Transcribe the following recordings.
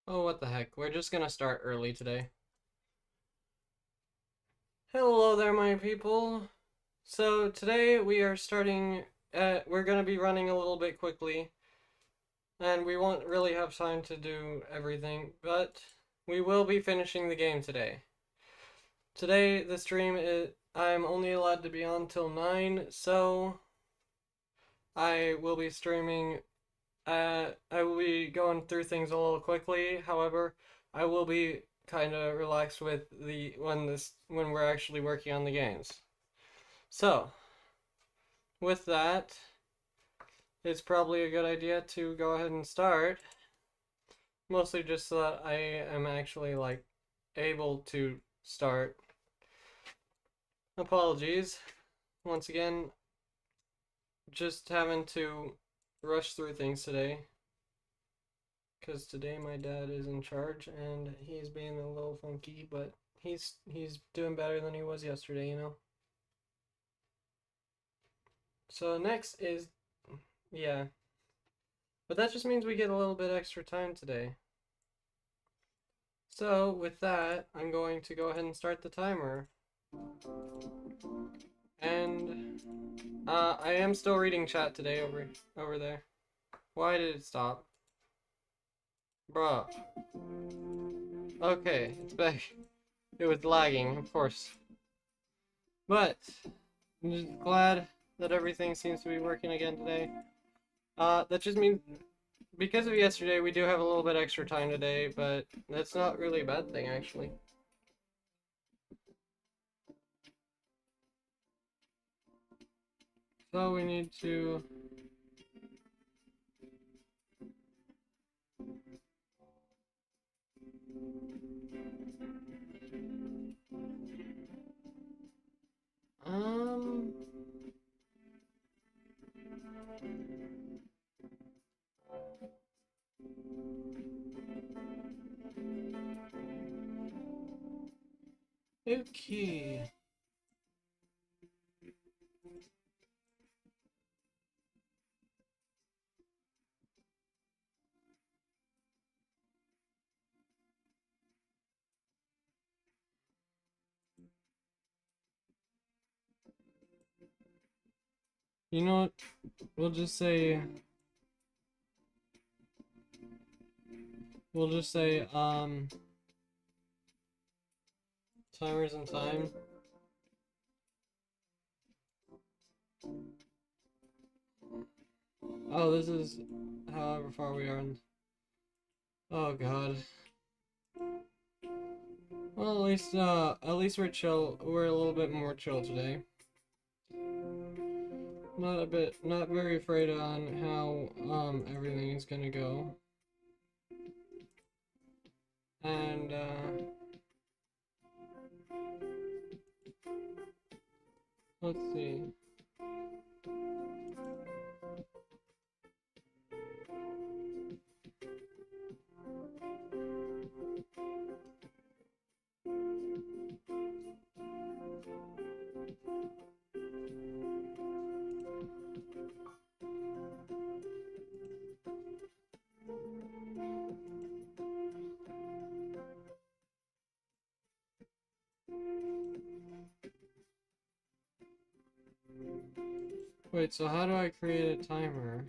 Oh, what the heck. We're just gonna start early today. Hello there, my people. So today we are starting, we're gonna be running a little bit quickly, and we won't really have time to do everything, but we will be finishing the game today. Today, the stream I'm only allowed to be on till 9, so I will be streaming. I will be going through things a little quickly. However, I will be kind of relaxed with the when we're actually working on the games. So, with that, it's probably a good idea to go ahead and start. Mostly just so that I am actually like able to start. Apologies. Once again, just having to rush through things today. Because today my dad is in charge and he's being a little funky, but he's doing better than he was yesterday, you know. So next is, yeah, but that just means we get a little bit extra time today. So with that, I'm going to go ahead and start the timer. And I am still reading chat today over there. Why did it stop? Bruh. Okay, it's back. It was lagging, of course. But I'm just glad that everything seems to be working again today. That just means because of yesterday, we do have a little bit extra time today, but that's not really a bad thing, actually. So we need to... Um... Okay. You know what? We'll just say... timers and time. Oh, this is however far we are in... Oh god. Well, at least we're chill. We're a little bit more chill today. Not very afraid on how, everything is gonna go. And, let's see. Wait, so how do I create a timer?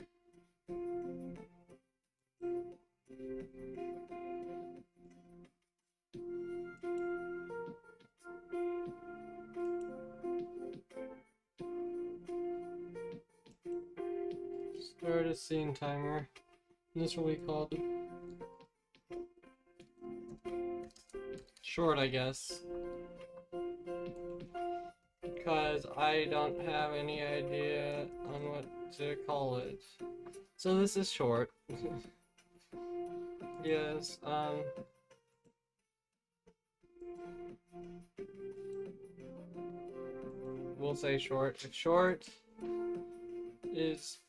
Start a scene timer. This will be called short, I guess. Because I don't have any idea on what to call it. So this is short. Yes, we'll say short. If short is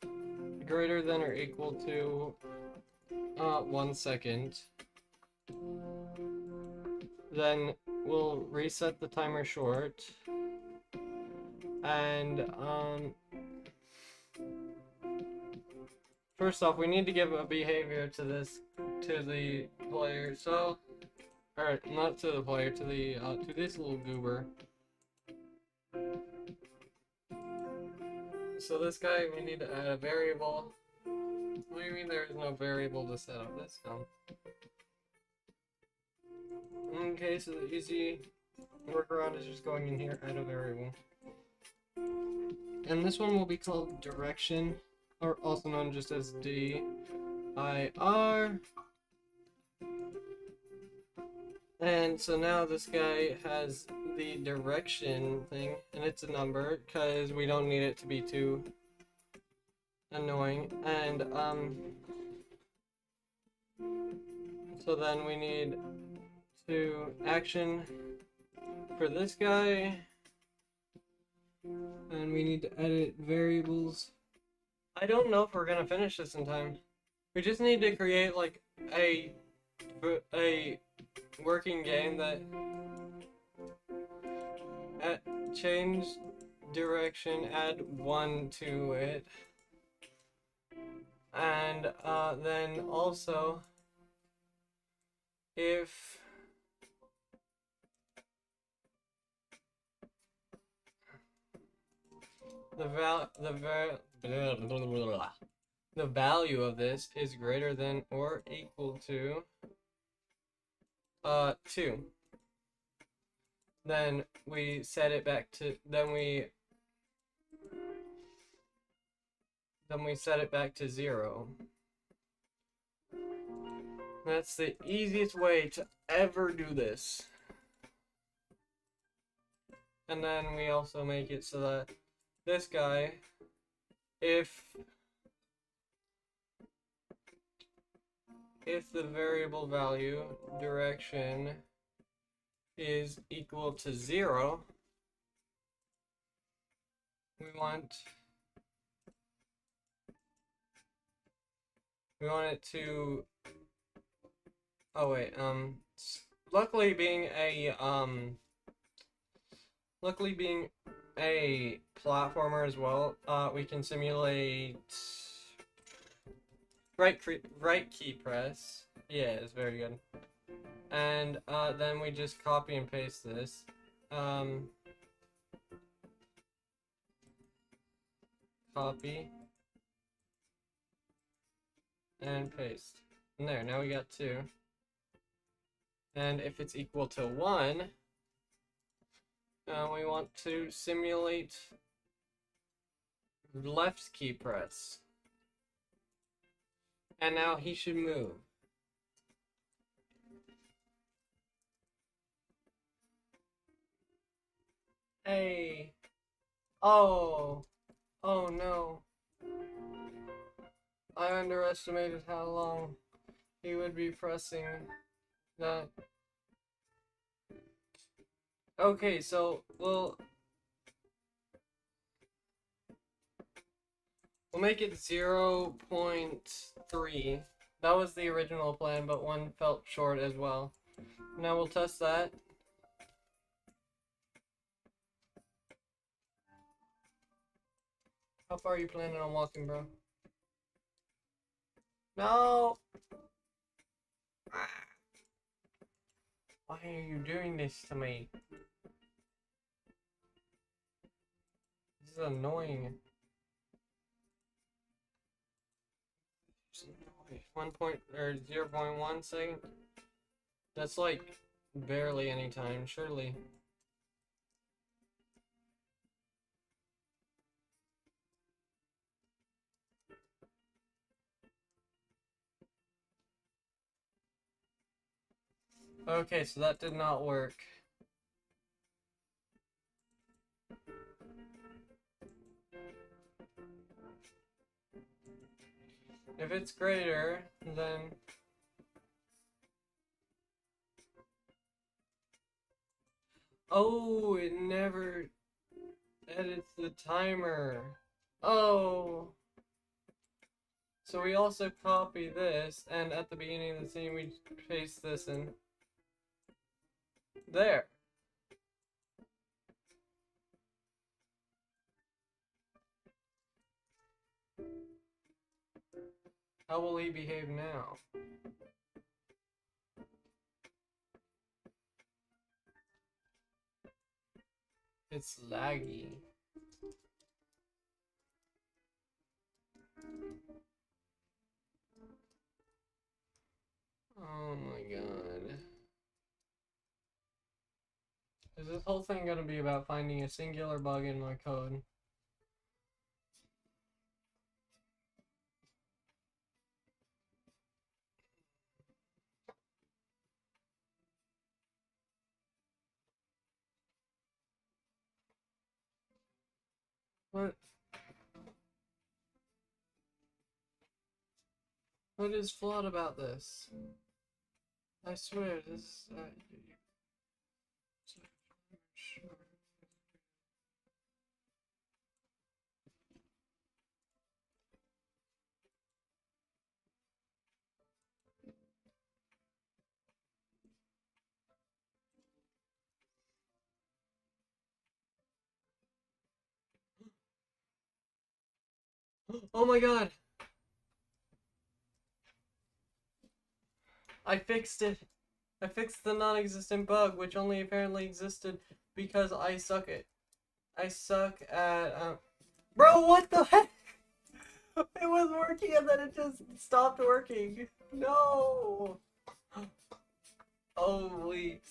greater than or equal to 1 second, then we'll reset the timer short. And first off, we need to give a behavior to the player. So, alright, not to the player, to the to this little goober. So this guy, we need to add a variable. What do you mean there is no variable to set up? That's dumb. Okay, so the easy workaround is just going in here, add a variable. And this one will be called direction, or also known just as dir. And so now this guy has the direction thing, and it's a number, because we don't need it to be too annoying. And, so then we need to action for this guy, and we need to edit variables. I don't know if we're gonna finish this in time. We just need to create like a working game that change direction, add 1 to it, and then also if the value of this is greater than or equal to 2, then we set it back to we set it back to 0. That's the easiest way to ever do this. And then we also make it so that this guy, if the variable value direction is equal to 0, we want it to, oh wait, luckily being a platformer as well, we can simulate right key press. Yeah, it's very good. And then we just copy and paste this. Copy and paste. And there, now we got 2. And if it's equal to 1, we want to simulate left key press. And now he should move. Hey. Oh. Oh no. I underestimated how long he would be pressing that. Okay, so we'll make it 0.3. That was the original plan, but one felt short as well. Now we'll test that. How far are you planning on walking, bro? No! Why are you doing this to me? This is annoying. 0.1 second? That's like barely any time, surely. Okay, so that did not work. If it's greater, then oh, it never edits the timer. Oh. So we also copy this, and at the beginning of the scene we paste this in. There. How will he behave now? It's laggy. Oh my god. Is this whole thing gonna be about finding a singular bug in my code? What? What is flawed about this? I swear, this... Oh my god! I fixed it! I fixed the non-existent bug, which only apparently existed because I suck at, Bro, what the heck? It was working and then it just stopped working. No! Oh, wait.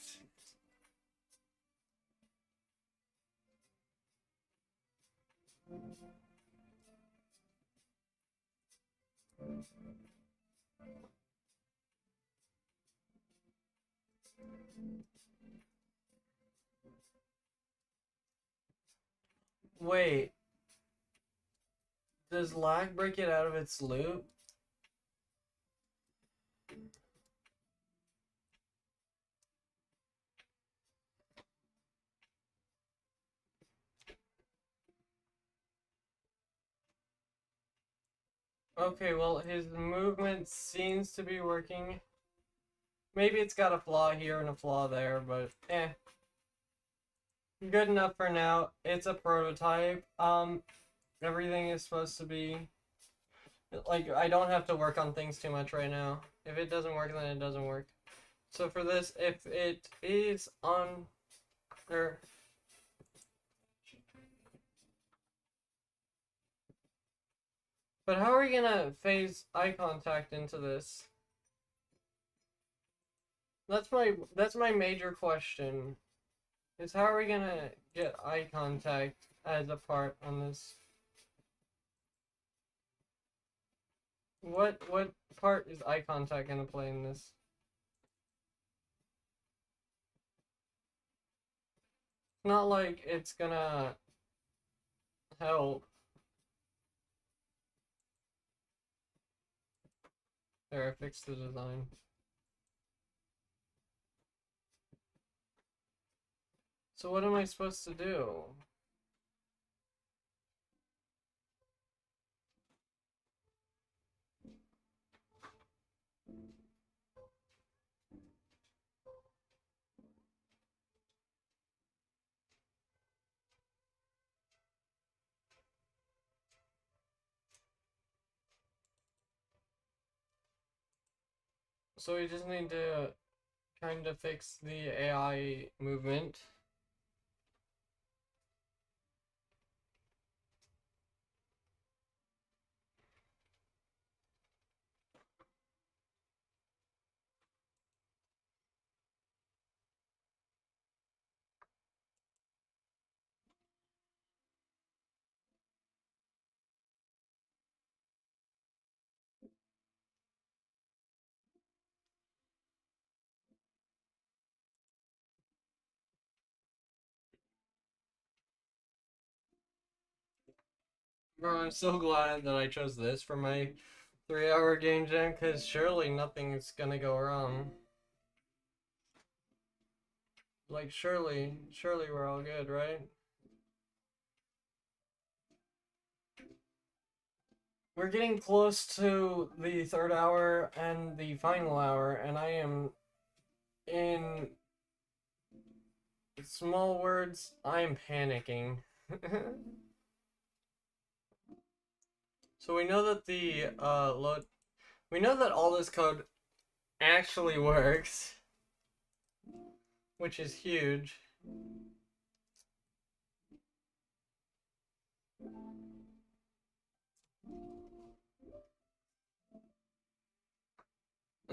Wait. Does lag break it out of its loop? Okay, well, his movement seems to be working. Maybe it's got a flaw here and a flaw there, but eh. Good enough for now. It's a prototype. Everything is supposed to be... Like, I don't have to work on things too much right now. If it doesn't work, then it doesn't work. So for this, if it is on... Or... But how are we gonna phase eye contact into this? That's my major question. Is how are we gonna get eye contact as a part on this? What part is eye contact gonna play in this? It's not like it's gonna help. There, I fixed the design. So what am I supposed to do? So we just need to kind of fix the AI movement. Bro, I'm so glad that I chose this for my 3-hour game jam, because surely nothing's gonna go wrong. Like, surely we're all good, right? We're getting close to the 3rd hour and the final hour, and I am, in small words, I'm panicking. So we know that the we know that all this code actually works, which is huge.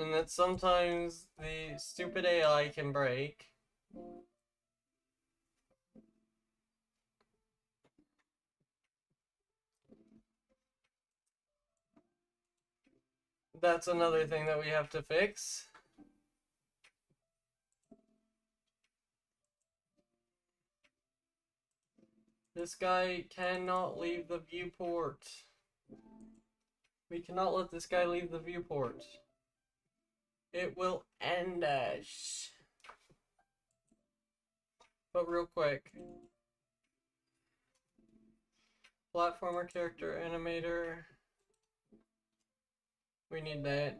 and that sometimes the stupid AI can break. That's another thing that we have to fix. This guy cannot leave the viewport. We cannot let this guy leave the viewport. It will end us. But real quick. Platformer, character, animator. We need that.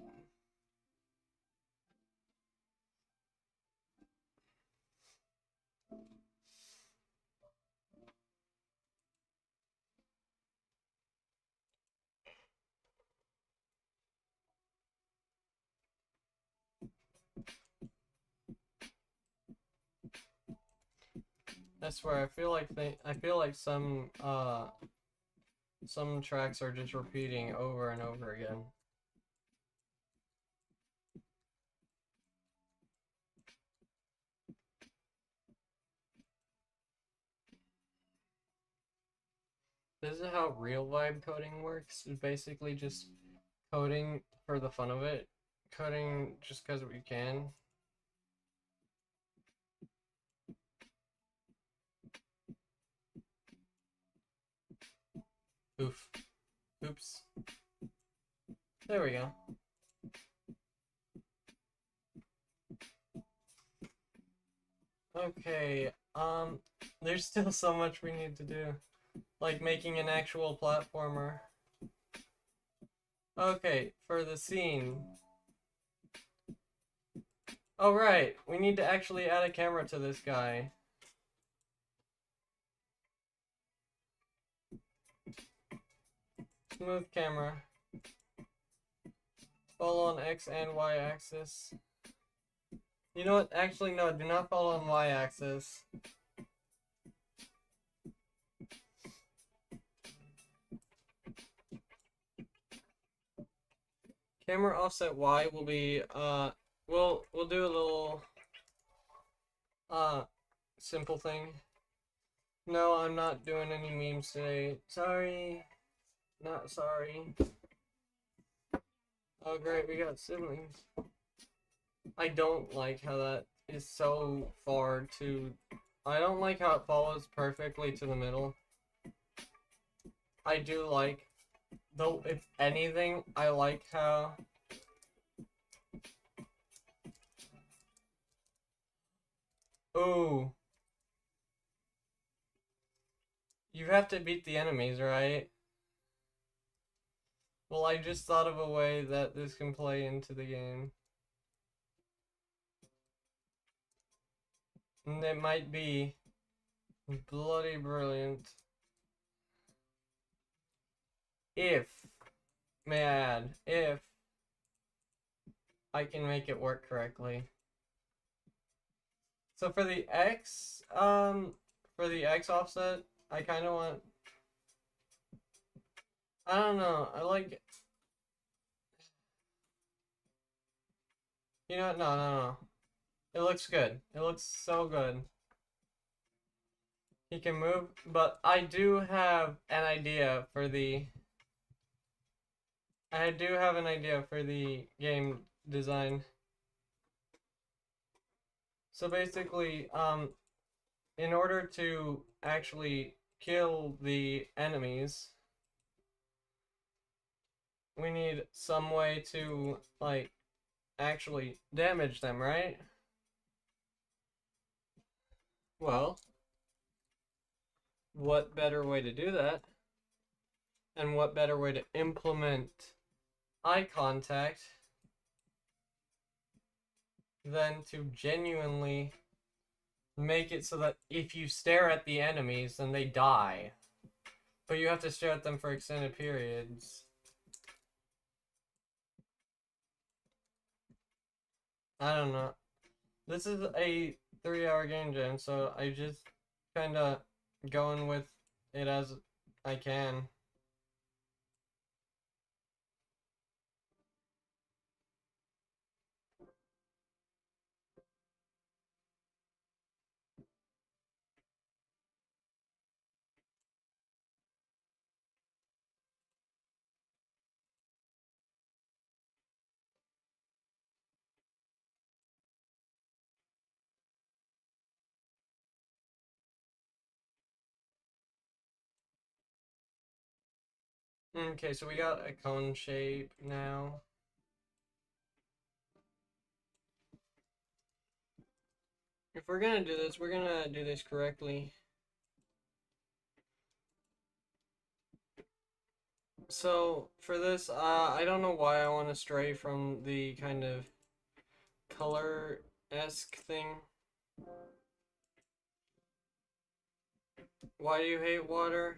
I swear, I feel like some tracks are just repeating over and over again. This is how real vibe coding works. It's basically just coding for the fun of it. Coding just because we can. Oof. Oops. There we go. Okay, there's still so much we need to do. Like making an actual platformer. Okay, for the scene. Oh right, we need to actually add a camera to this guy. Smooth camera. Follow on X and Y axis. You know what? Actually, no, do not follow on Y axis. Camera offset Y will be, we'll do a little, simple thing. No, I'm not doing any memes today. Sorry. Not sorry. Oh great, we got siblings. I don't like how that is so far to... I don't like how it follows perfectly to the middle. I do like... Though, if anything, I like how... Ooh. You have to beat the enemies, right? Well, I just thought of a way that this can play into the game. And it might be bloody brilliant. If, may I add, if I can make it work correctly. So for the X offset, I kind of want... I don't know, I like... You know what, no. It looks good. It looks so good. He can move, but I do have an idea for the... I do have an idea for the game design. So basically, in order to actually kill the enemies, we need some way to, like, actually damage them, right? Well, what better way to do that? And what better way to implement eye contact than to genuinely make it so that if you stare at the enemies, then they die. But you have to stare at them for extended periods. I don't know. This is a 3-hour game jam, so I just kind of going with it as I can. Okay, so we got a cone shape now. If we're gonna do this, we're gonna do this correctly. So for this, I don't know why I want to stray from the kind of color-esque thing. Why do you hate water?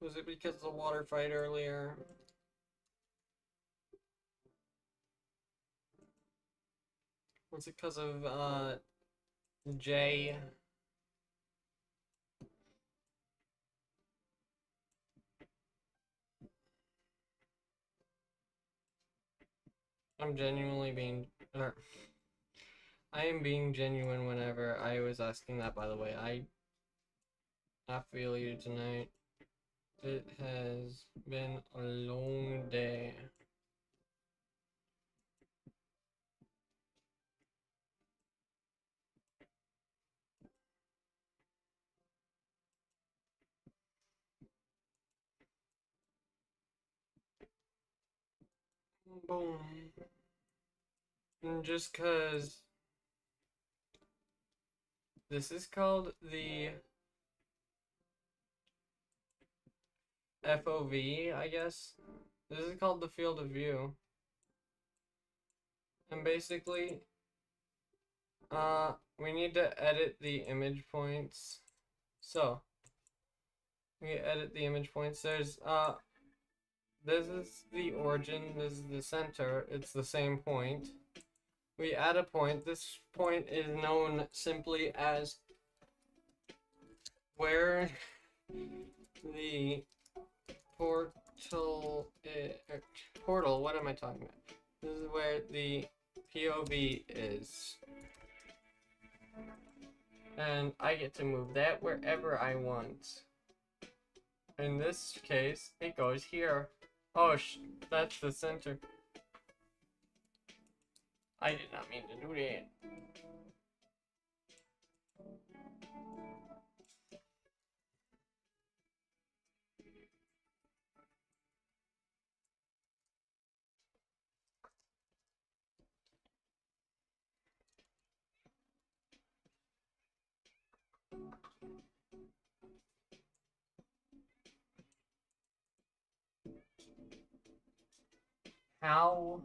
Was it because of the water fight earlier? Was it because of, Jay? I'm genuinely being, I am being genuine whenever I was asking that, by the way. I feel you tonight. It has been a long day. Boom. And just cause this is called the FOV, I guess. This is called the field of view. And basically, we need to edit the image points. So, we edit the image points. There's, this is the origin, this is the center, it's the same point. We add a point. This point is known simply as where the portal, what am I talking about? This is where the POV is. And I get to move that wherever I want. In this case, it goes here. Oh, that's the center. I did not mean to do that. How?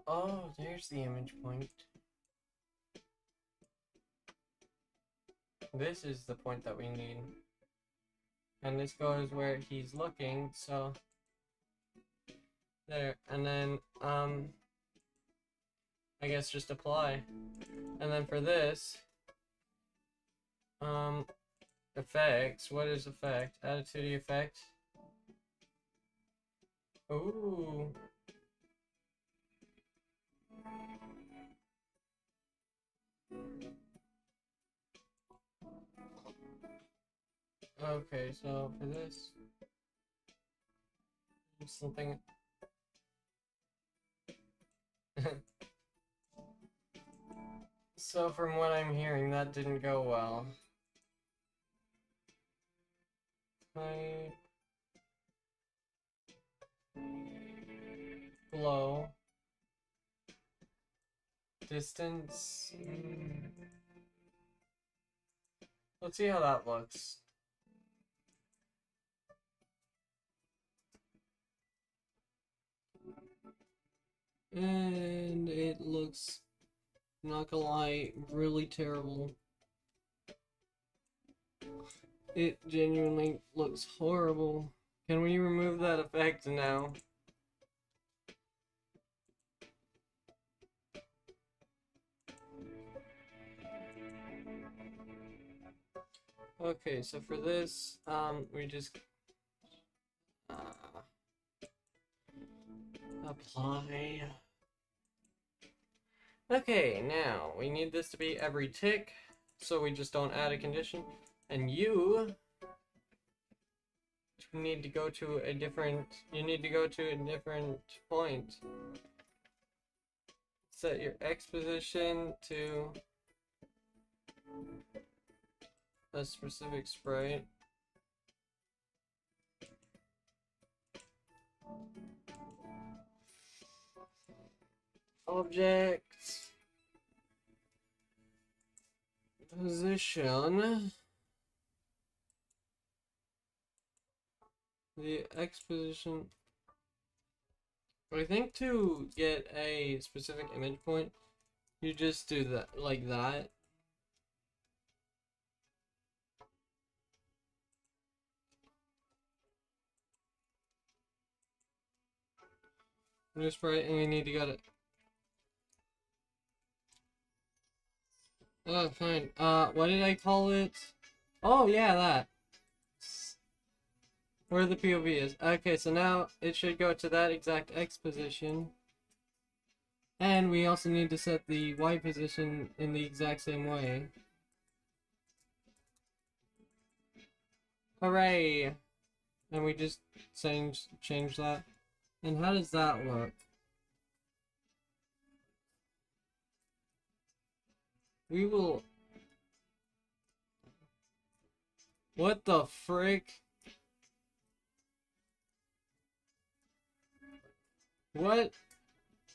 Oh, there's the image point. This is the point that we need. And this goes where he's looking, so there. And then, I guess just apply. And then for this, effects, what is effect? Add it to the effect. Ooh. Okay, so for this, something. So from what I'm hearing, that didn't go well. Glow. Distance. Let's see how that looks. And it looks, not gonna lie, really terrible. It genuinely looks horrible. Can we remove that effect now? Okay, so for this, we just apply. Okay, now we need this to be every tick, so we just don't add a condition. And you need to go to a different point. Set your X position to a specific sprite. Object position. The X position. I think to get a specific image point, you just do that like that. New sprite, and we need to get it. Oh, fine. What did I call it? Oh, yeah, that. Where the POV is. Okay, so now it should go to that exact X position. And we also need to set the Y position in the exact same way. Hooray! And we just change that. And how does that look? We will... What the frick? What?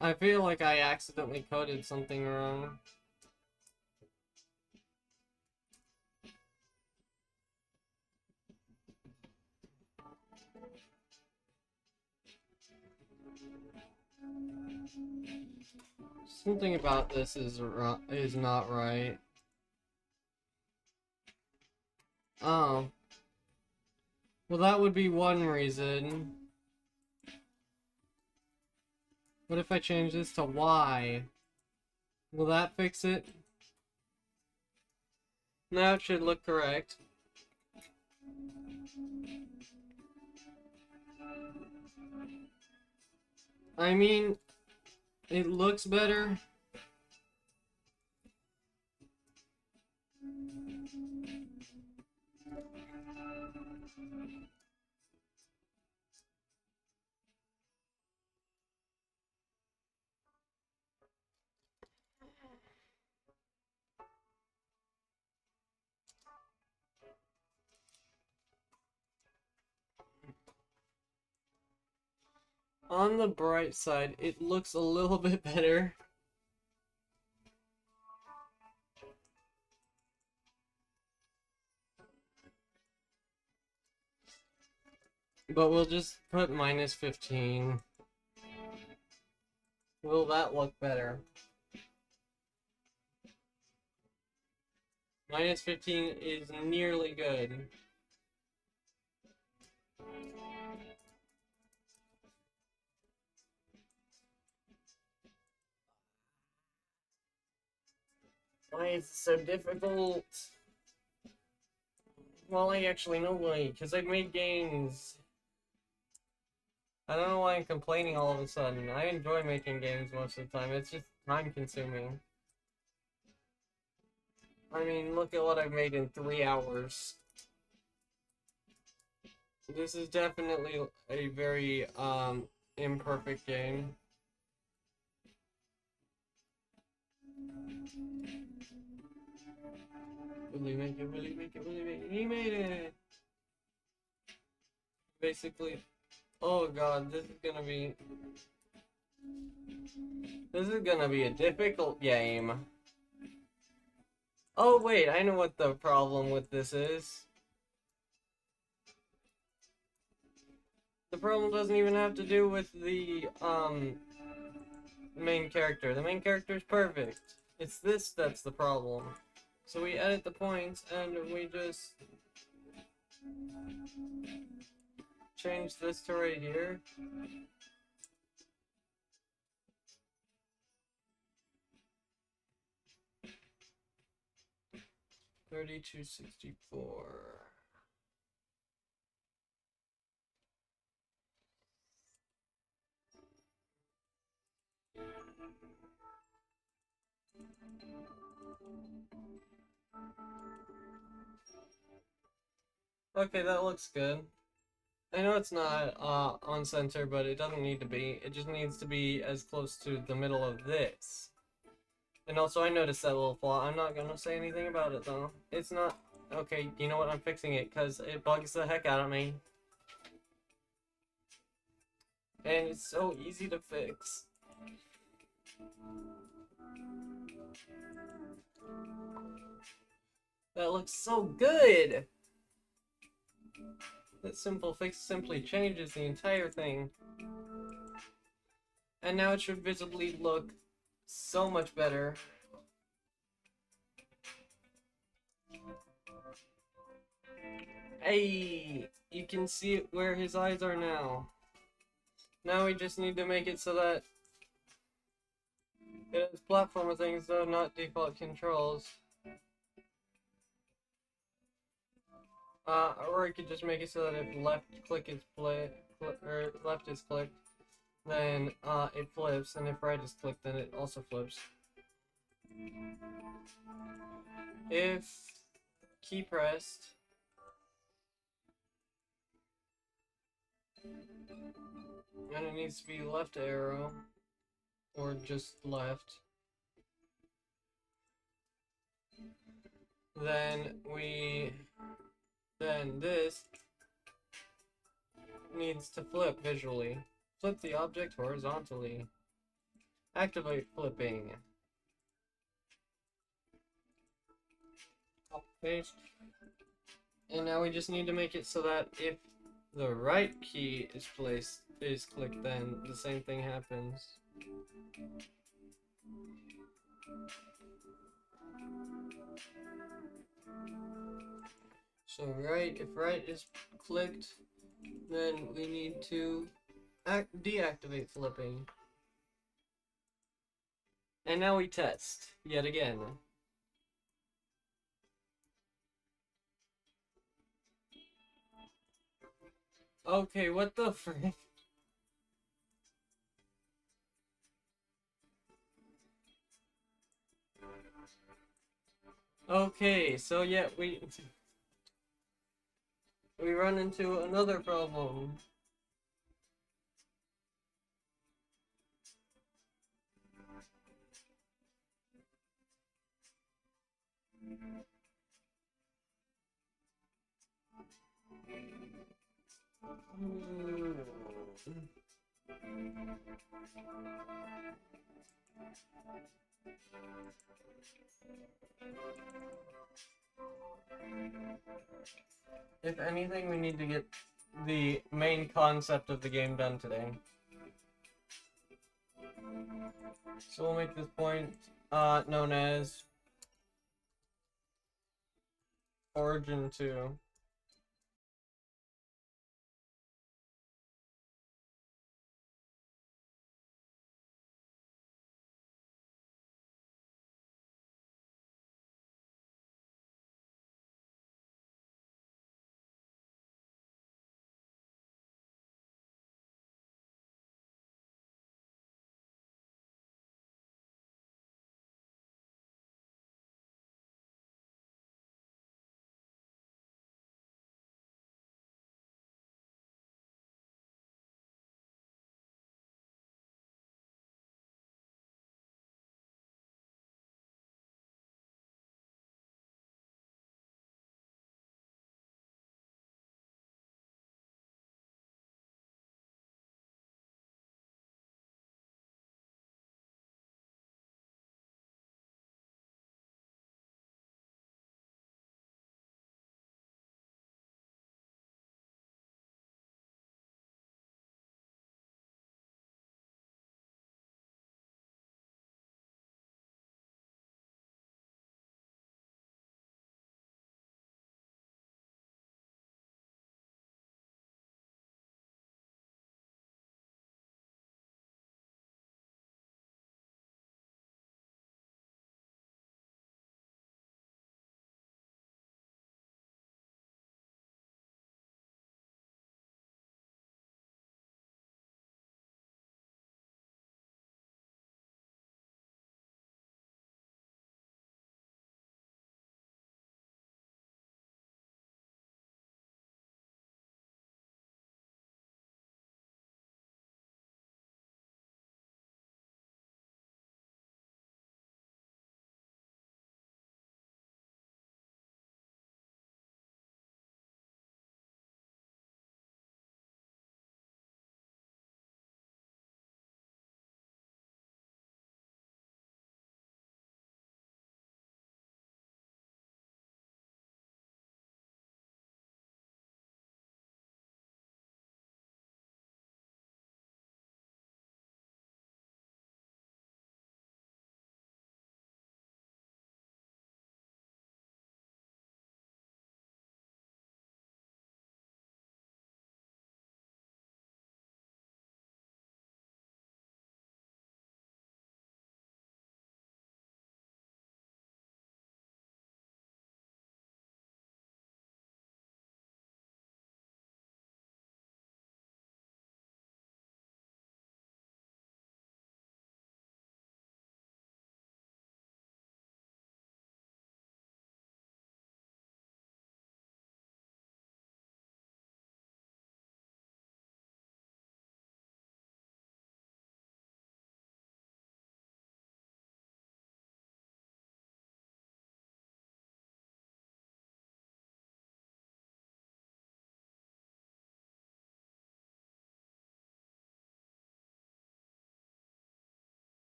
I feel like I accidentally coded something wrong. Something about this is not right. Oh. Well, that would be one reason. What if I change this to Y? Will that fix it? Now it should look correct. I mean, it looks better. On the bright side, it looks a little bit better. But we'll just put -15. Will that look better? -15 is nearly good. Why is it so difficult? Well, I actually know why, because I've made games. I don't know why I'm complaining all of a sudden. I enjoy making games most of the time, it's just time consuming. I mean, look at what I've made in 3 hours. This is definitely a very, imperfect game. Will he make it? Will he make it? Will he make it? He made it! Basically, oh god, this is gonna be a difficult game. Oh wait, I know what the problem with this is. The problem doesn't even have to do with the, main character. The main character is perfect. It's this that's the problem. So we edit the points and we just change this to right here. $32.64. Okay, that looks good. I know it's not on center, but it doesn't need to be. It just needs to be as close to the middle of this. And also, I noticed that little flaw. I'm not gonna say anything about it, though. It's not... Okay, you know what? I'm fixing it, because it bugs the heck out of me. And it's so easy to fix. That looks so good! That simple fix simply changes the entire thing. And now it should visibly look so much better. Hey! You can see it where his eyes are now. Now we just need to make it so that it has platformer things, though not default controls. Or I could just make it so that if left click is or left is clicked, then it flips, and if right is clicked, then it also flips. If key pressed, and it needs to be left arrow, or just left, then this needs to flip visually. Flip the object horizontally. Activate flipping. Paste. And now we just need to make it so that if the right key is clicked, then the same thing happens. So if right is clicked, then we need to deactivate flipping. And now we test, yet again. Okay, what the frick? Okay, so yeah, we run into another problem. If anything, we need to get the main concept of the game done today. So we'll make this point known as Origin 2.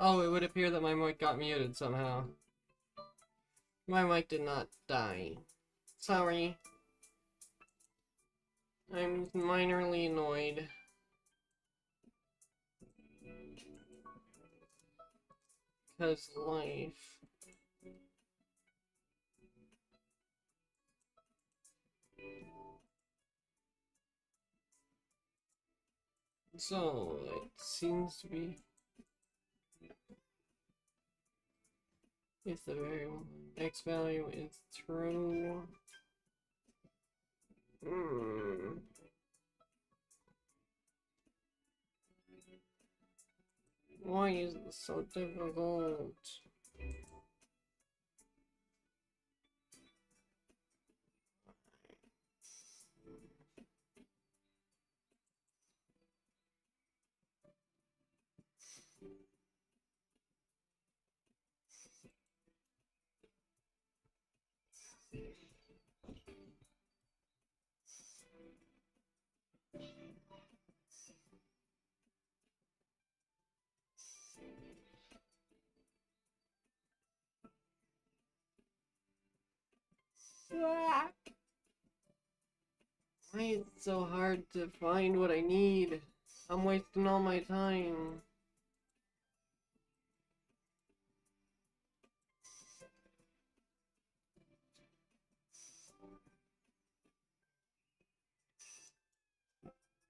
Oh, it would appear that my mic got muted somehow. My mic did not die. Sorry. I'm minorly annoyed. Cause life. So, it seems to be... if the variable x value is true... Why is this so difficult? Why is it so hard to find what I need? I'm wasting all my time.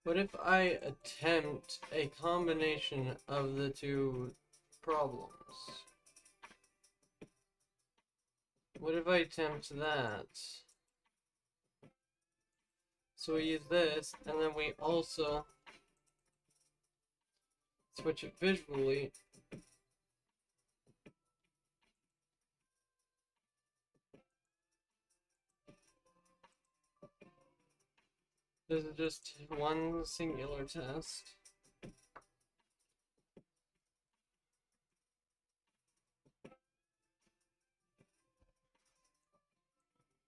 What if I attempt a combination of the two problems? What if I attempt that? So we use this, and then we also switch it visually. This is just one singular test.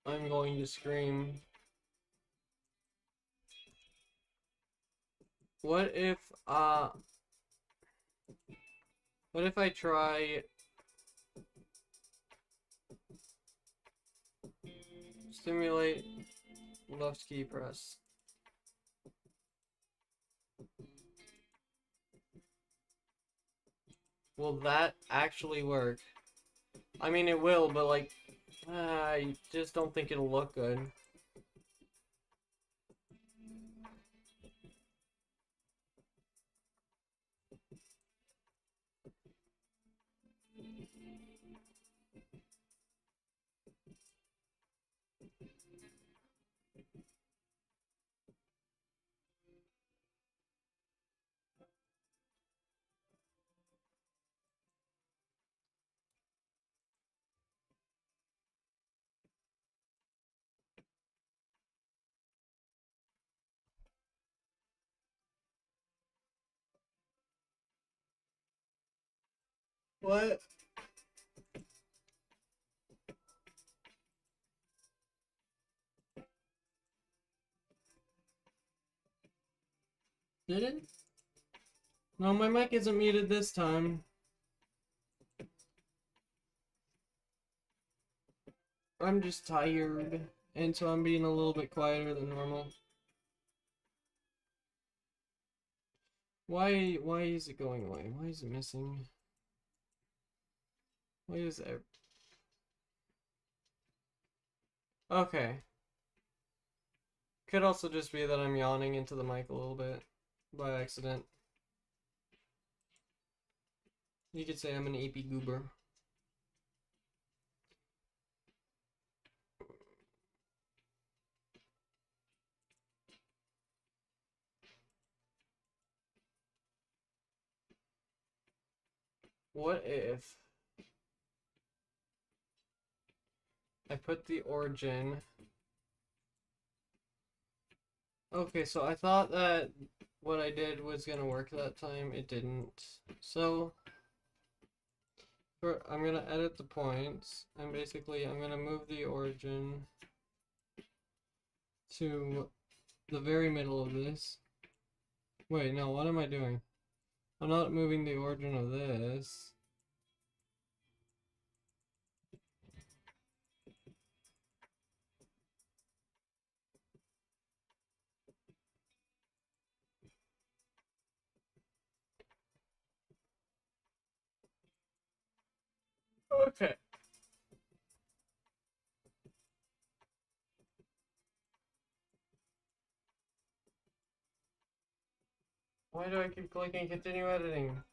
I'm going to scream. What if I try stimulate left key press? Will that actually work? I mean, it will, but like, I just don't think it'll look good. What? Did it? No, my mic isn't muted this time. I'm just tired, and so I'm being a little bit quieter than normal. Why is it going away? Why is it missing? Why is it? Okay. Could also just be that I'm yawning into the mic a little bit by accident. You could say I'm an AP goober. What if I put the origin... Okay, so I thought that what I did was gonna work that time. It didn't. So I'm gonna edit the points, and basically I'm gonna move the origin to the very middle of this. Wait, no, what am I doing? I'm not moving the origin of this. Okay. Why do I keep clicking continue editing?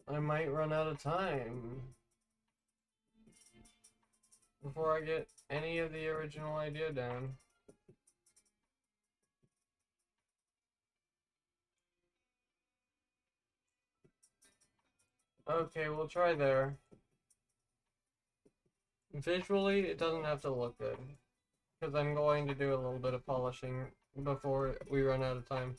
I might run out of time before I get any of the original idea down. Okay, we'll try there. Visually, it doesn't have to look good, because I'm going to do a little bit of polishing before we run out of time.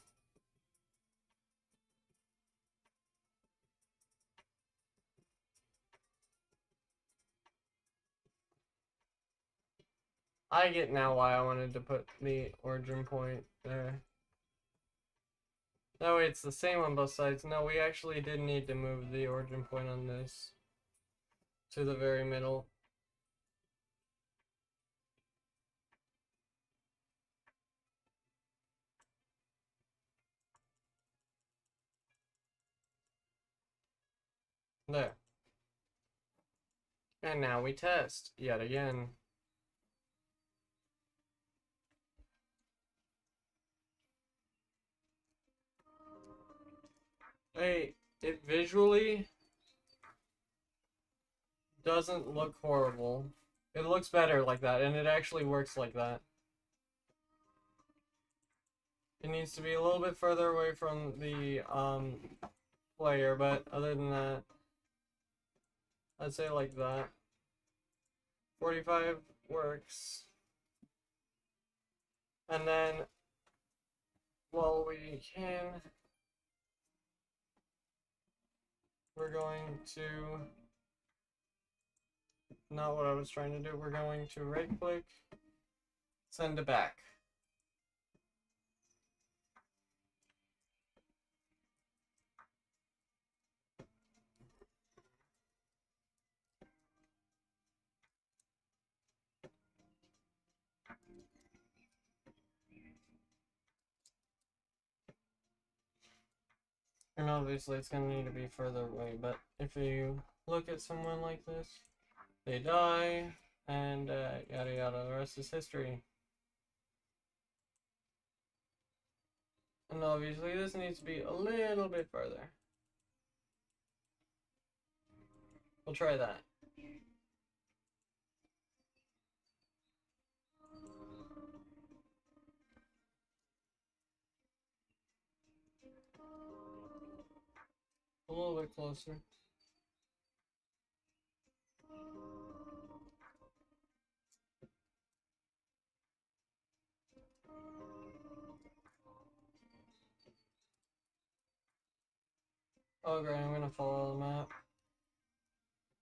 I get now why I wanted to put the origin point there. That way it's the same on both sides. No, we actually did need to move the origin point on this to the very middle. There. And now we test yet again. Hey, it visually doesn't look horrible. It looks better like that, and it actually works like that. It needs to be a little bit further away from the player, but other than that, I'd say like that. 45 works. And then, while we can, we're going to, not what I was trying to do, we're going to right click, send to back. And obviously it's going to need to be further away, but if you look at someone like this, they die, and yada yada, the rest is history. And obviously this needs to be a little bit further. We'll try that. A little bit closer. Oh great, I'm gonna follow the map.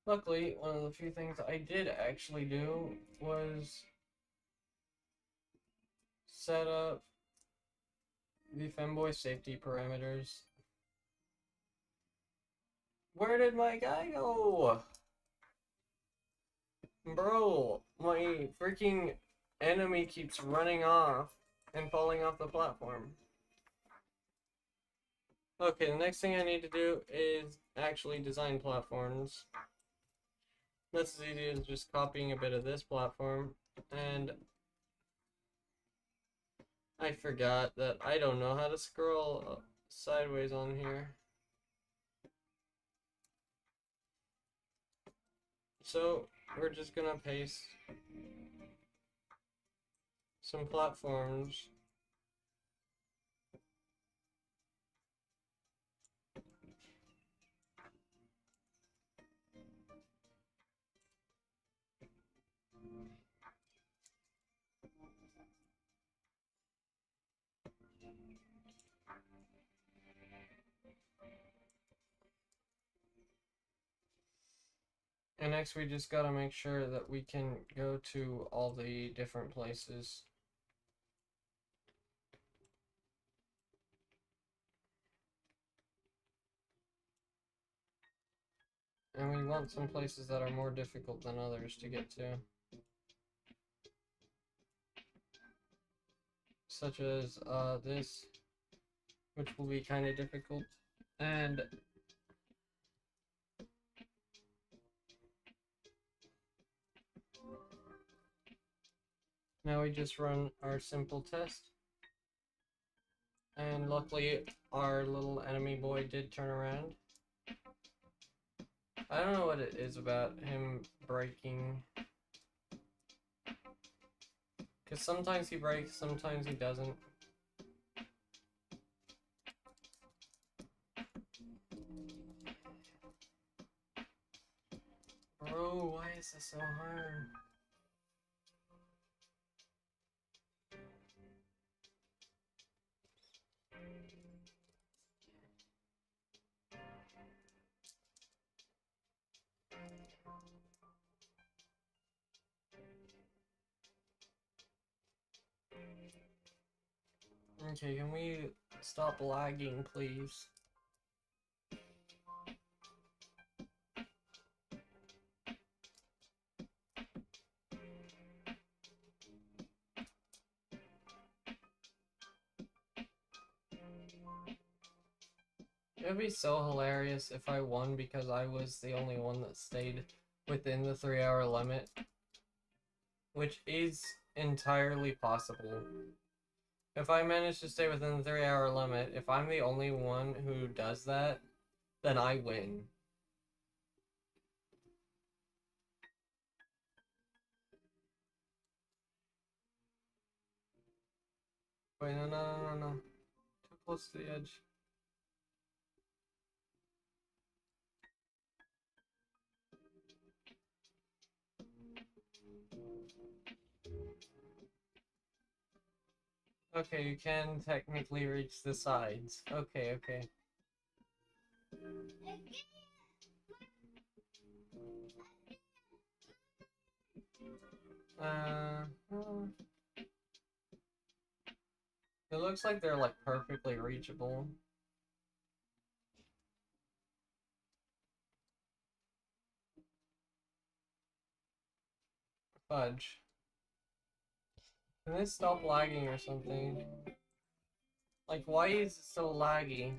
Luckily, one of the few things I did actually do was set up the femboy safety parameters. Where did my guy go? Bro, my freaking enemy keeps running off and falling off the platform. Okay, the next thing I need to do is actually design platforms. That's as easy as just copying a bit of this platform, and I forgot that I don't know how to scroll sideways on here. So we're just gonna paste some platforms. And next we just gotta make sure that we can go to all the different places. And we want some places that are more difficult than others to get to. such as this, which will be kind of difficult. And now we just run our simple test. And luckily, our little enemy boy did turn around. I don't know what it is about him breaking. Because sometimes he breaks, sometimes he doesn't. Bro, why is this so hard? Okay, can we stop lagging, please? It would be so hilarious if I won because I was the only one that stayed within the 3-hour limit, which is entirely possible. If I manage to stay within the 3-hour limit, if I'm the only one who does that, then I win. Wait, no. Too close to the edge. Okay, you can technically reach the sides. Okay. It looks like they're like perfectly reachable. Fudge. Can this stop lagging or something? Like, why is it so laggy?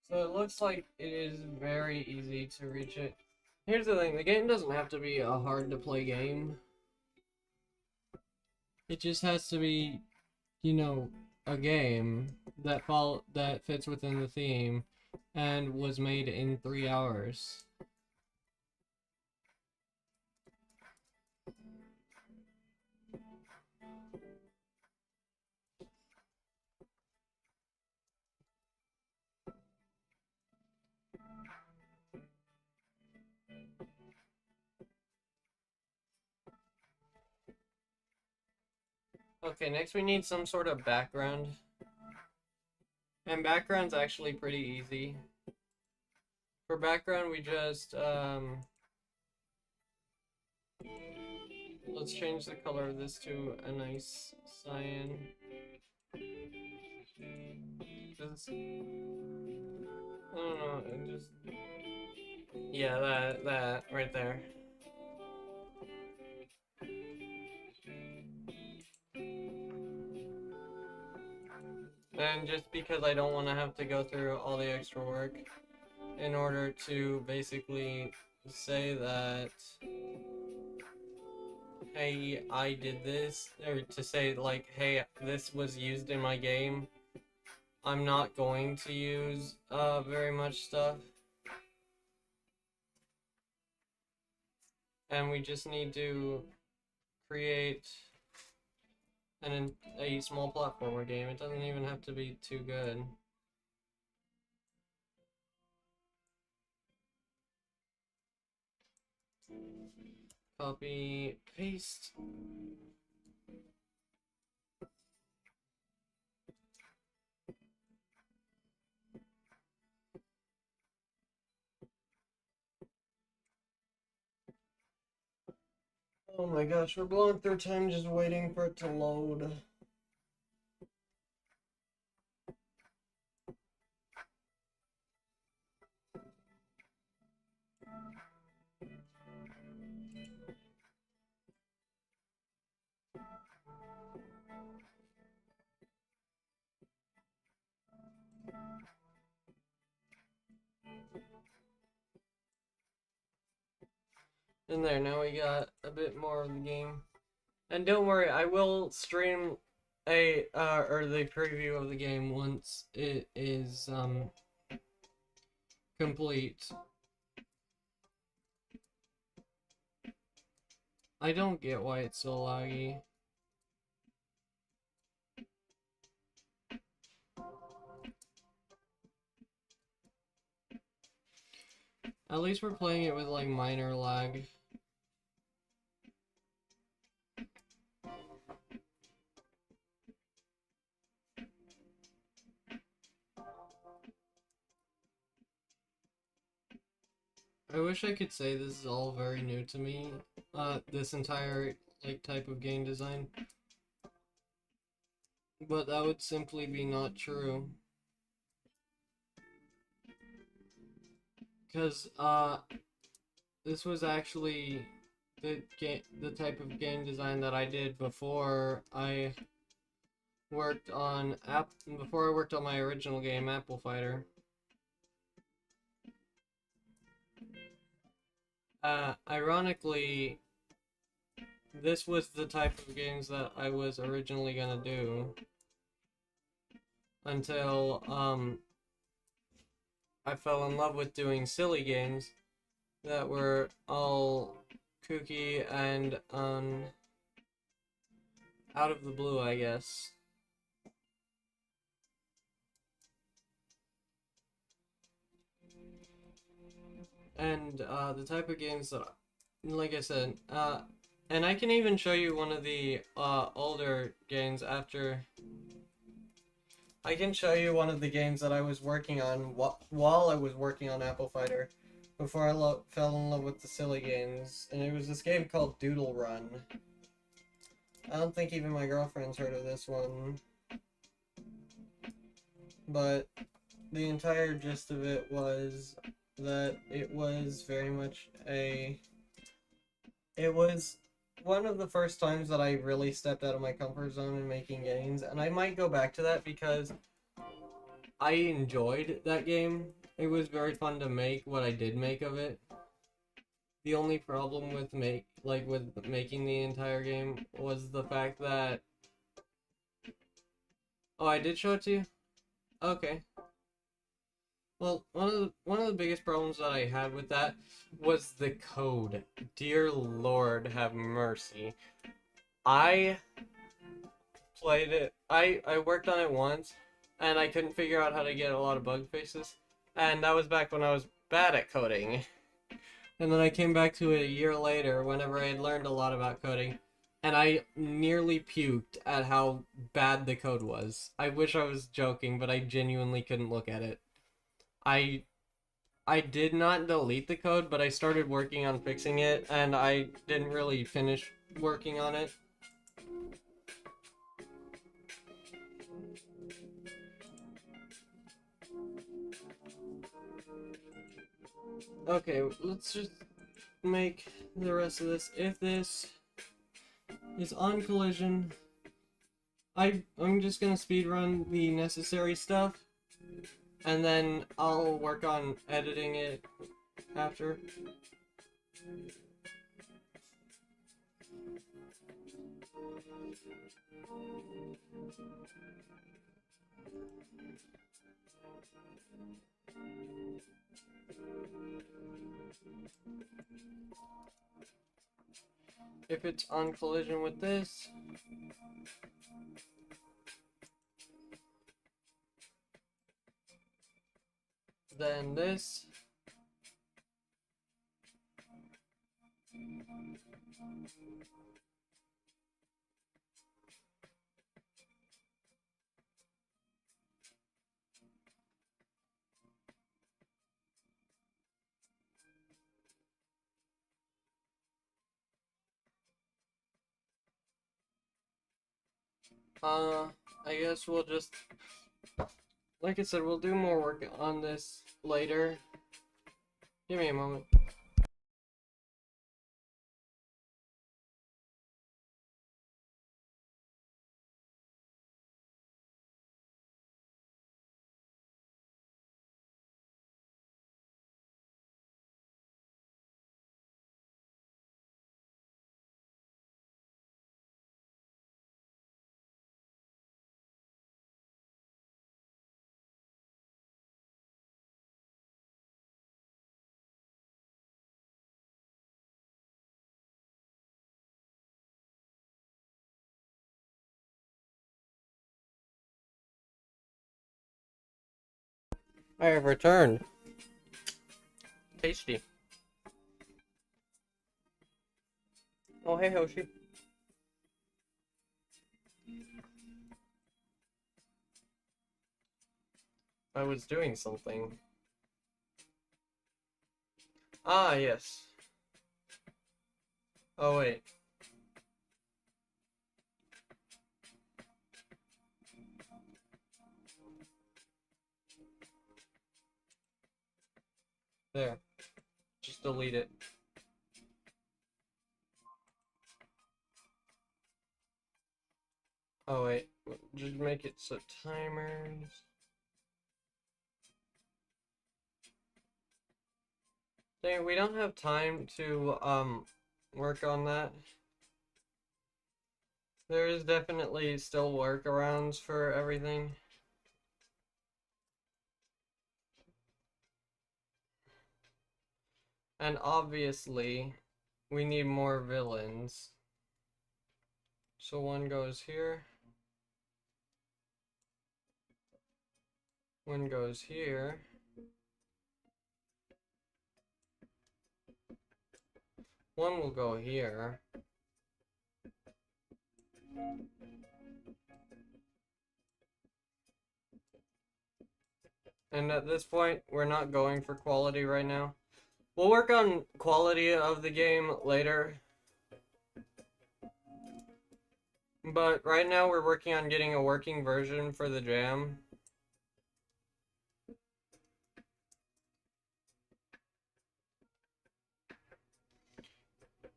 So it looks like it is very easy to reach it. Here's the thing, the game doesn't have to be a hard to play game. It just has to be, you know, a game that fits within the theme and was made in 3 hours. Okay, next we need some sort of background. And background's actually pretty easy. For background, we just, let's change the color of this to a nice cyan. Just, I don't know, just, yeah, that right there. And just because I don't want to have to go through all the extra work in order to basically say that, hey, I did this, or to say like, hey, this was used in my game, I'm not going to use very much stuff. And we just need to create a small platformer game. It doesn't even have to be too good. Copy, paste. Oh my gosh, we're blowing through time just waiting for it to load. And there, now we got a bit more of the game. And don't worry, I will stream or the preview of the game once it is complete. I don't get why it's so laggy. At least we're playing it with like minor lag. I wish I could say this is all very new to me, this entire like type of game design, but that would simply be not true. Because this was actually the type of game design that I did before I worked on my original game, Apple Fighter. Ironically, this was the type of games that I was originally gonna do until I fell in love with doing silly games that were all kooky and out of the blue, I guess. And the type of games that, like I said, and I can even show you one of the older games after. I can show you one of the games that I was working on while I was working on Apple Fighter before I fell in love with the silly games, and it was this game called Doodle Run. I don't think even my girlfriend's heard of this one, but the entire gist of it was that it was very much it was one of the first times that I really stepped out of my comfort zone in making games, and I might go back to that because I enjoyed that game. It was very fun to make what I did make of it. The only problem with making the entire game was the fact that... Oh, I did show it to you? Okay. Well, one of the biggest problems that I had with that was the code. Dear Lord, have mercy. I played it. I worked on it once, and I couldn't figure out how to get a lot of bug fixes. And that was back when I was bad at coding. And then I came back to it a year later, whenever I had learned a lot about coding, and I nearly puked at how bad the code was. I wish I was joking, but I genuinely couldn't look at it. I did not delete the code, but I started working on fixing it, and I didn't really finish working on it. Okay, let's just make the rest of this. If this is on collision, I'm just gonna speedrun the necessary stuff, and then I'll work on editing it after. If it's on collision with this, then this. I guess we'll just, like I said, we'll do more work on this later. Give me a moment. I have returned. Tasty. Oh, hey, Hoshi. I was doing something. Ah, yes. Oh, wait. There. Just delete it. Oh, wait. Just make it so timers. Dang, we don't have time to, work on that. There is definitely still workarounds for everything. And obviously, we need more villains. So one goes here. One goes here. One will go here. And at this point, we're not going for quality right now. We'll work on quality of the game later. But right now we're working on getting a working version for the jam.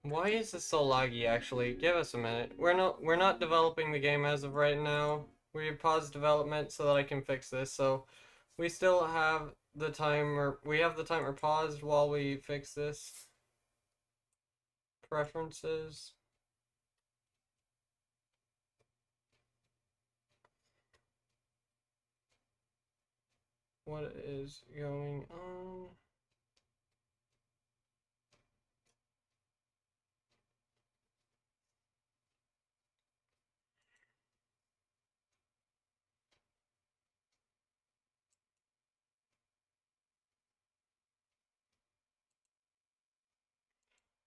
Why is this so laggy actually? Give us a minute. We're not developing the game as of right now. We paused development so that I can fix this, so we still have the timer paused while we fix this. Preferences. What is going on?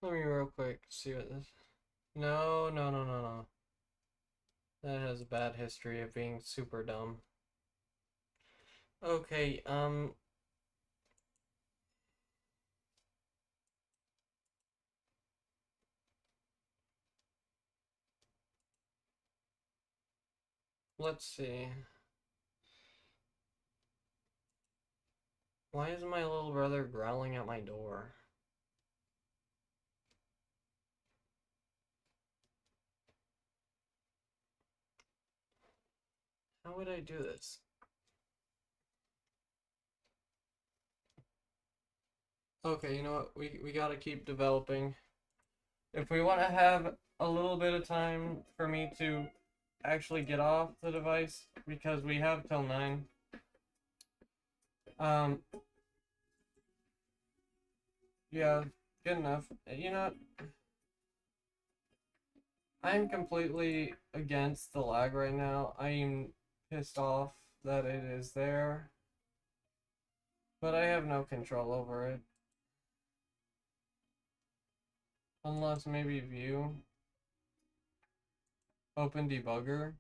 Let me real quick see what this. No, no, no, no, no. That has a bad history of being super dumb. Okay, let's see. Why is my little brother growling at my door? How would I do this? Okay, you know what? We gotta keep developing. If we want to have a little bit of time for me to actually get off the device, because we have till 9. Um, yeah, good enough. You know, I'm completely against the lag right now. I'm pissed off that it is there, but I have no control over it. Unless maybe view, open debugger.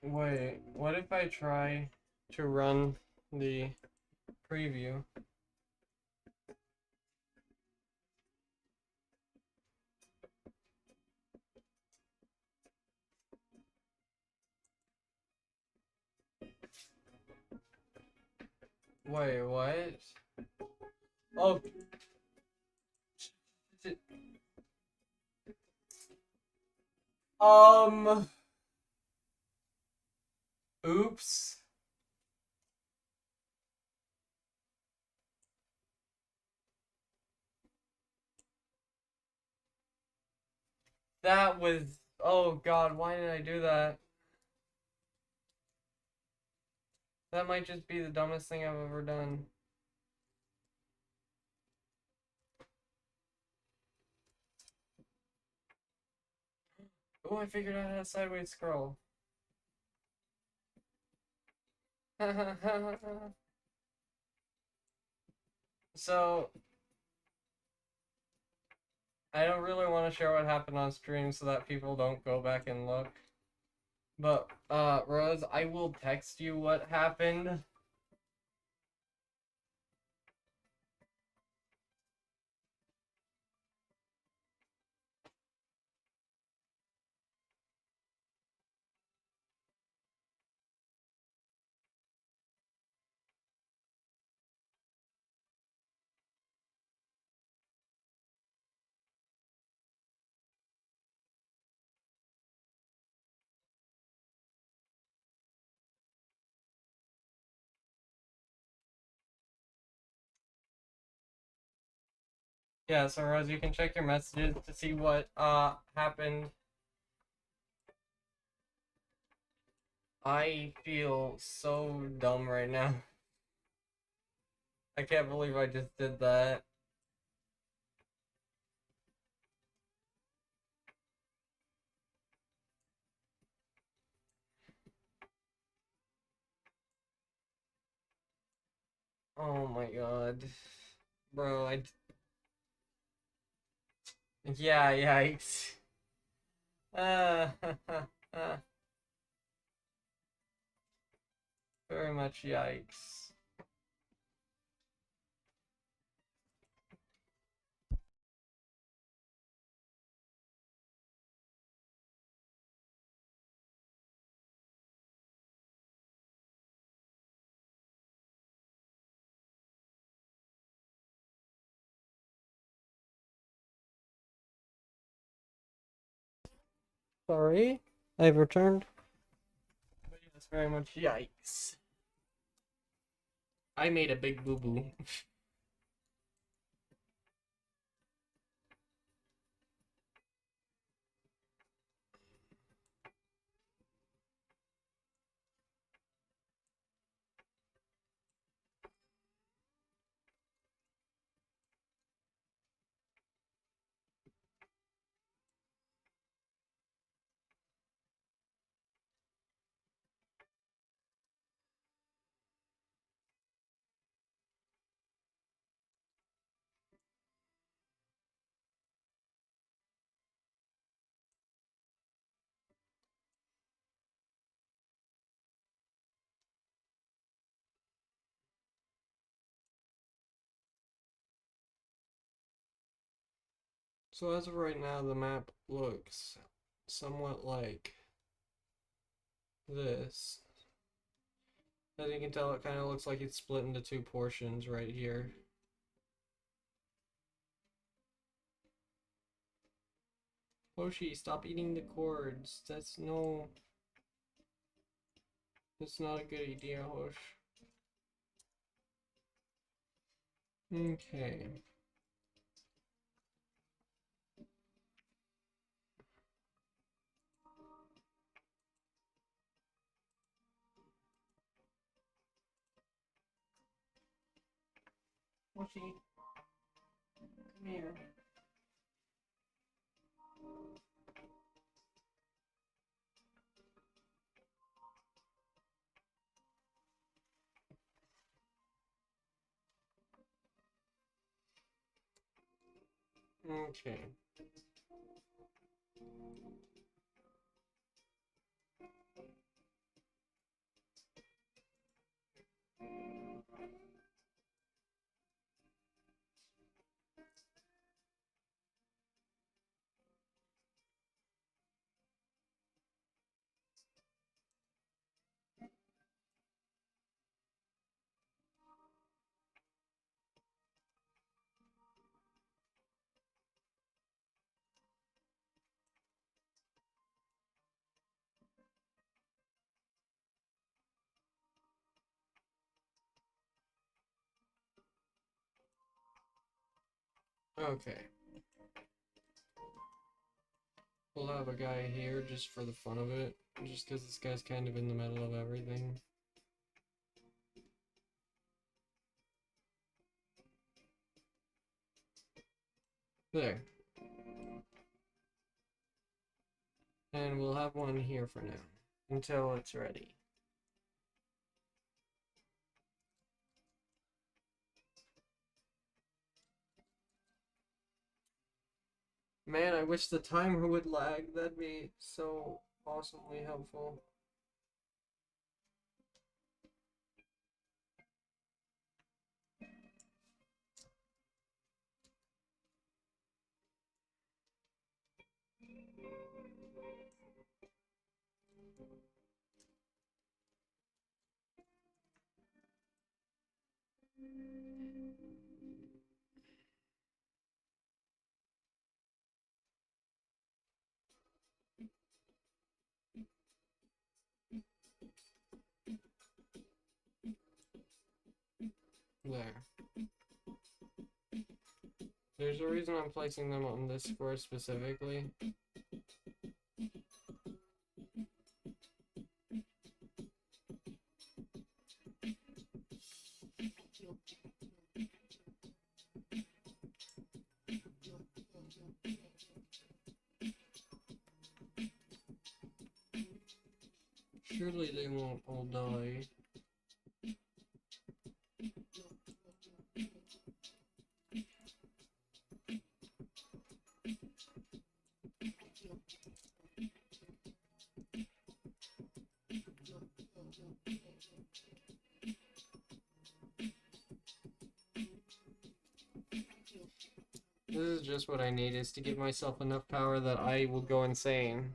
Wait, what if I try to run the preview. Wait, what? Oh. Oops. That was, oh God, why did I do that? That might just be the dumbest thing I've ever done. Oh, I figured out how to sideways scroll. So, I don't really want to share what happened on stream so that people don't go back and look. But, Rose, I will text you what happened. Yeah, so Rose, you can check your messages to see what, happened. I feel so dumb right now. I can't believe I just did that. Oh my God. Bro, yeah, yikes. Very much yikes. Sorry, I've returned. But yes, very much yikes. I made a big boo-boo. So as of right now, the map looks somewhat like this. As you can tell, it kind of looks like it's split into two portions right here. Hoshi, stop eating the cords. That's not a good idea, Hosh. Okay. Hoshi, come here. Okay. Okay. We'll have a guy here just for the fun of it, just because this guy's kind of in the middle of everything. There. And we'll have one here for now, until it's ready. Man, I wish the timer would lag. That'd be so awesomely helpful. There. There's a reason I'm placing them on this square specifically. Surely they won't all die. This is just what I need, is to give myself enough power that I will go insane.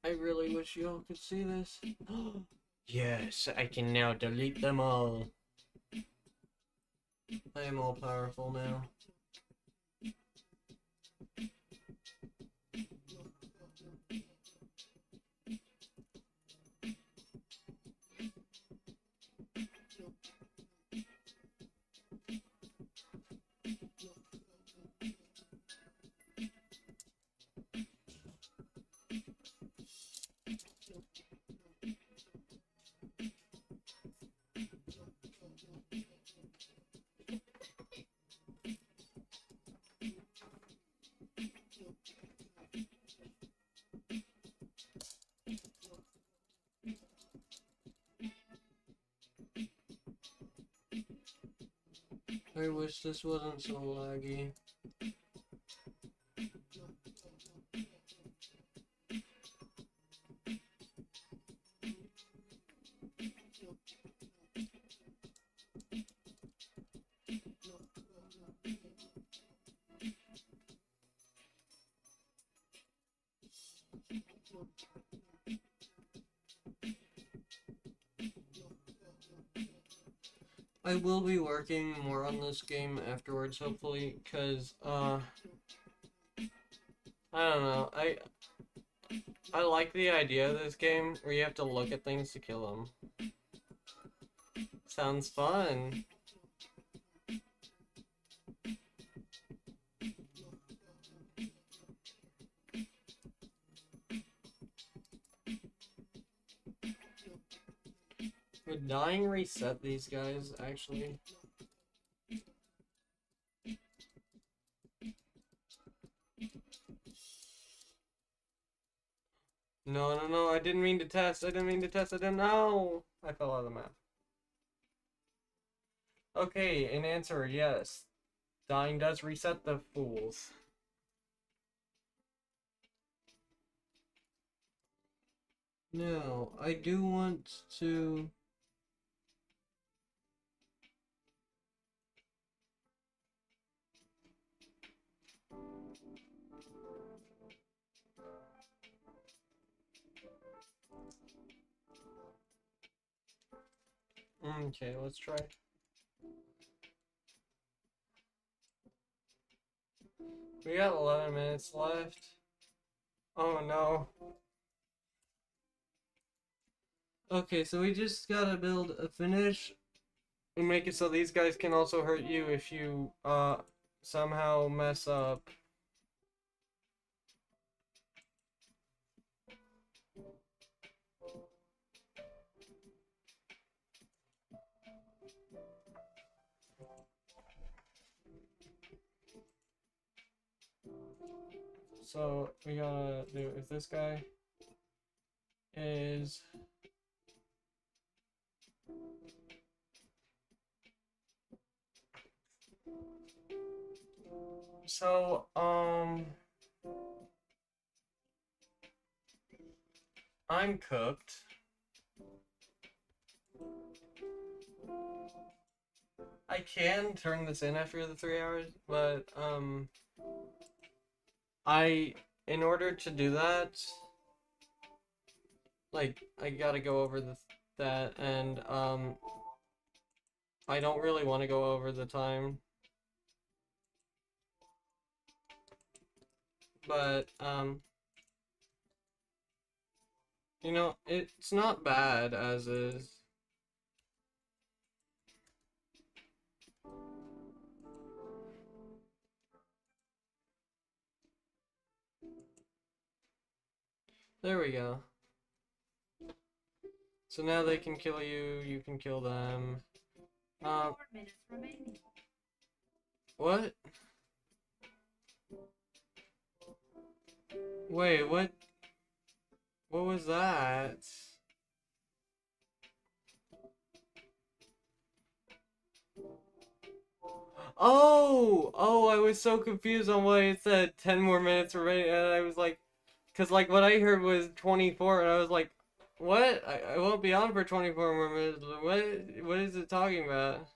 I really wish you all could see this. Yes, I can now delete them all. I am all powerful now. I wish this wasn't so laggy. I will be working more on this game afterwards, hopefully, because, I don't know, I like the idea of this game, where you have to look at things to kill them. Sounds fun. Would dying reset these guys, actually? No, no, no, I didn't mean to test. I didn't mean to test. I didn't know. I fell out of the map. Okay, in answer, yes. Dying does reset the fools. Now, I do want to... Okay, let's try. We got 11 minutes left. Oh no. Okay, so we just gotta build a finish and make it so these guys can also hurt you if you somehow mess up. So we gotta do if this guy is so I'm cooked. I can turn this in after the 3 hours, but in order to do that, like I gotta go over that, and I don't really want to go over the time, but you know, it's not bad as is. There we go. So now they can kill you, you can kill them. 4 minutes remaining. What? Wait, what? What was that? Oh, I was so confused on why it said 10 more minutes remaining, and I was like, because like what I heard was 24, and I was like, what? I won't be on for 24 more minutes. What is it talking about?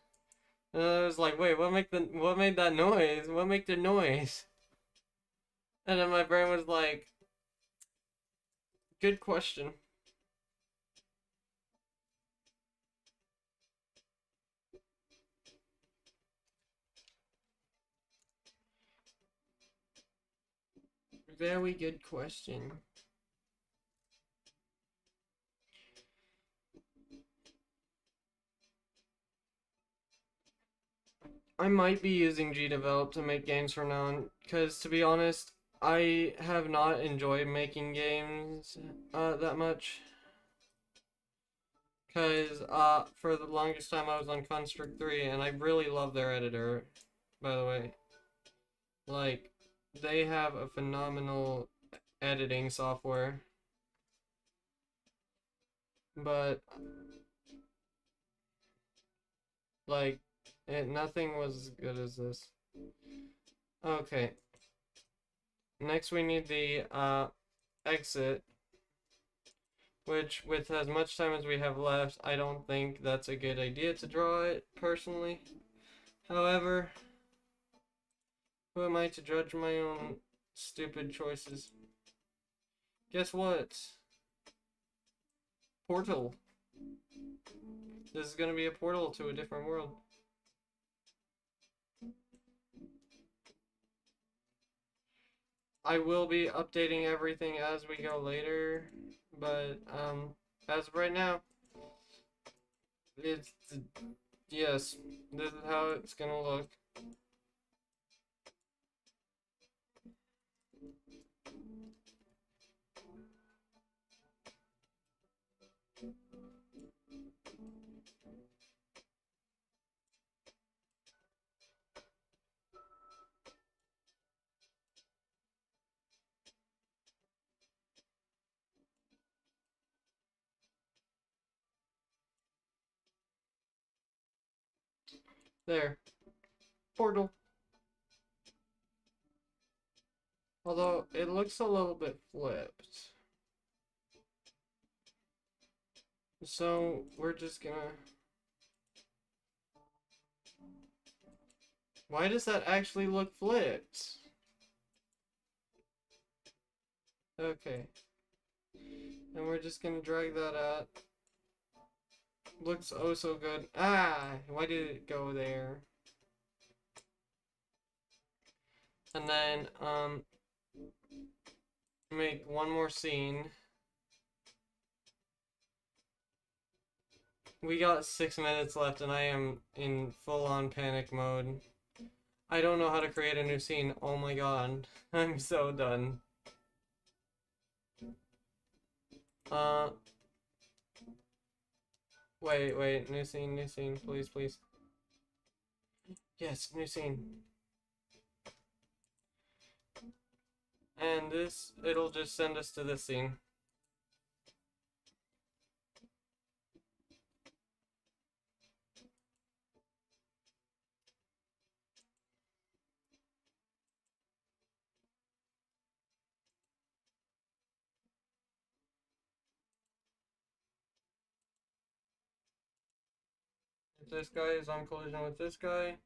And I was like, wait, what made that noise? What made the noise? And then my brain was like, good question. Very good question. I might be using GDevelop to make games from now on, because to be honest, I have not enjoyed making games that much. Because for the longest time I was on Construct 3, and I really love their editor, by the way. Like, they have a phenomenal editing software. But, like, nothing was as good as this. Okay. Next we need the exit, which with as much time as we have left, I don't think that's a good idea to draw it, personally. However, who am I to judge my own stupid choices? Guess what? Portal. This is gonna be a portal to a different world. I will be updating everything as we go later, but as of right now, it's yes, this is how it's gonna look. There. Portal. Although, it looks a little bit flipped. So, we're just gonna... Why does that actually look flipped? Okay. And we're just gonna drag that out. Looks oh so good. Ah! Why did it go there? And then, make one more scene. We got 6 minutes left and I am in full-on panic mode. I don't know how to create a new scene. Oh my god. I'm so done. Wait, new scene, please, please. Yes, new scene. And this, it'll just send us to this scene. If this guy is on collision with this guy.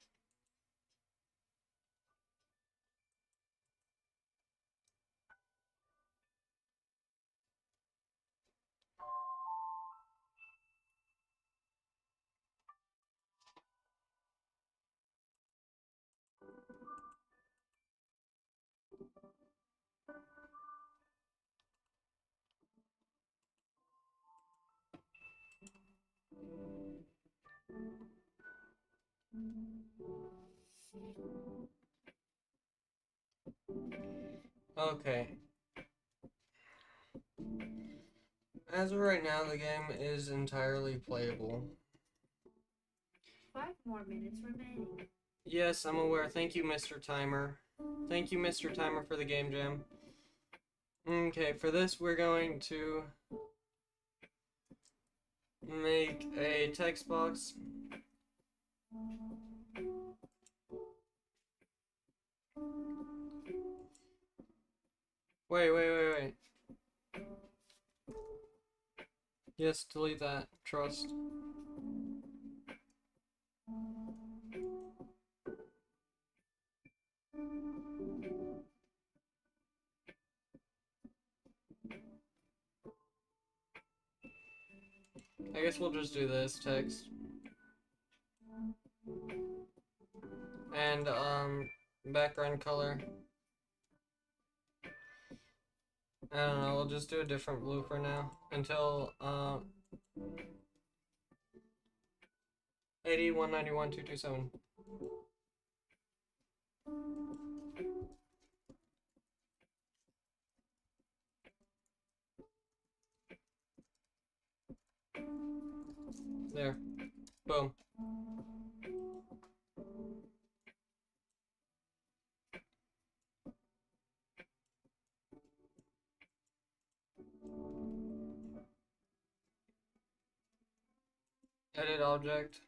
Okay. As of right now, the game is entirely playable. 5 more minutes remaining. Yes, I'm aware. Thank you, Mr. Timer. Thank you, Mr. Timer, for the game jam. Okay, for this, we're going to make a text box. Wait. Yes, delete that. Trust. I guess we'll just do this text. And, background color. I don't know, we'll just do a different blue for now. Until, 80, 191, 227. There. Boom. Edit object.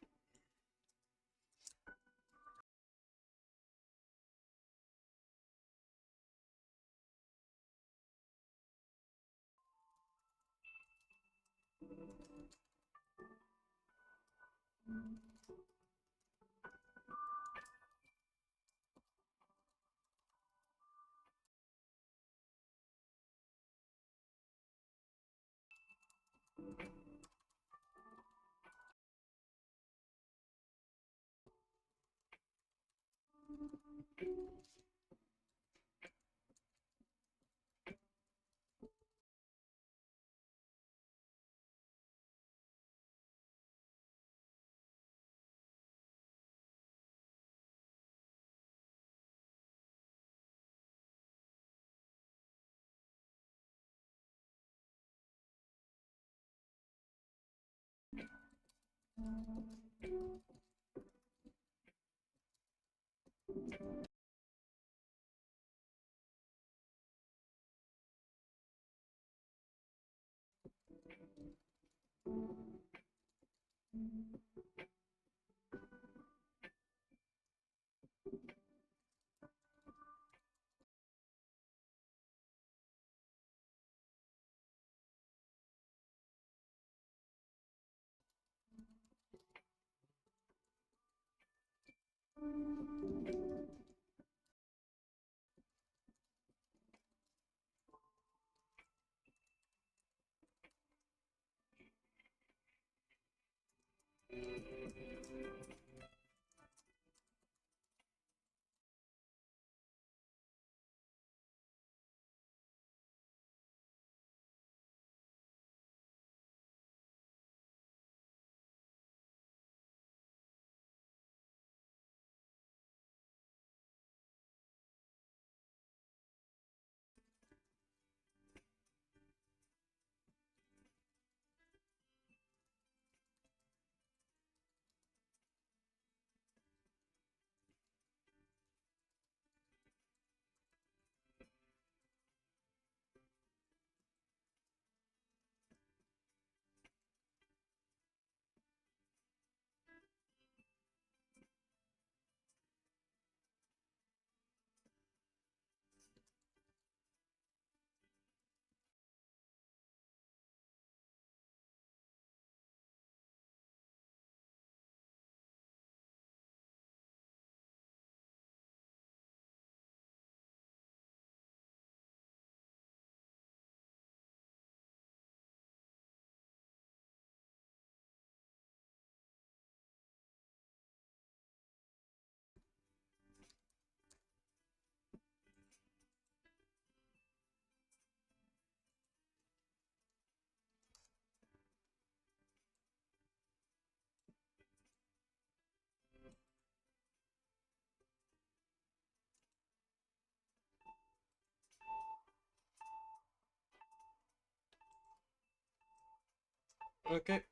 Okay.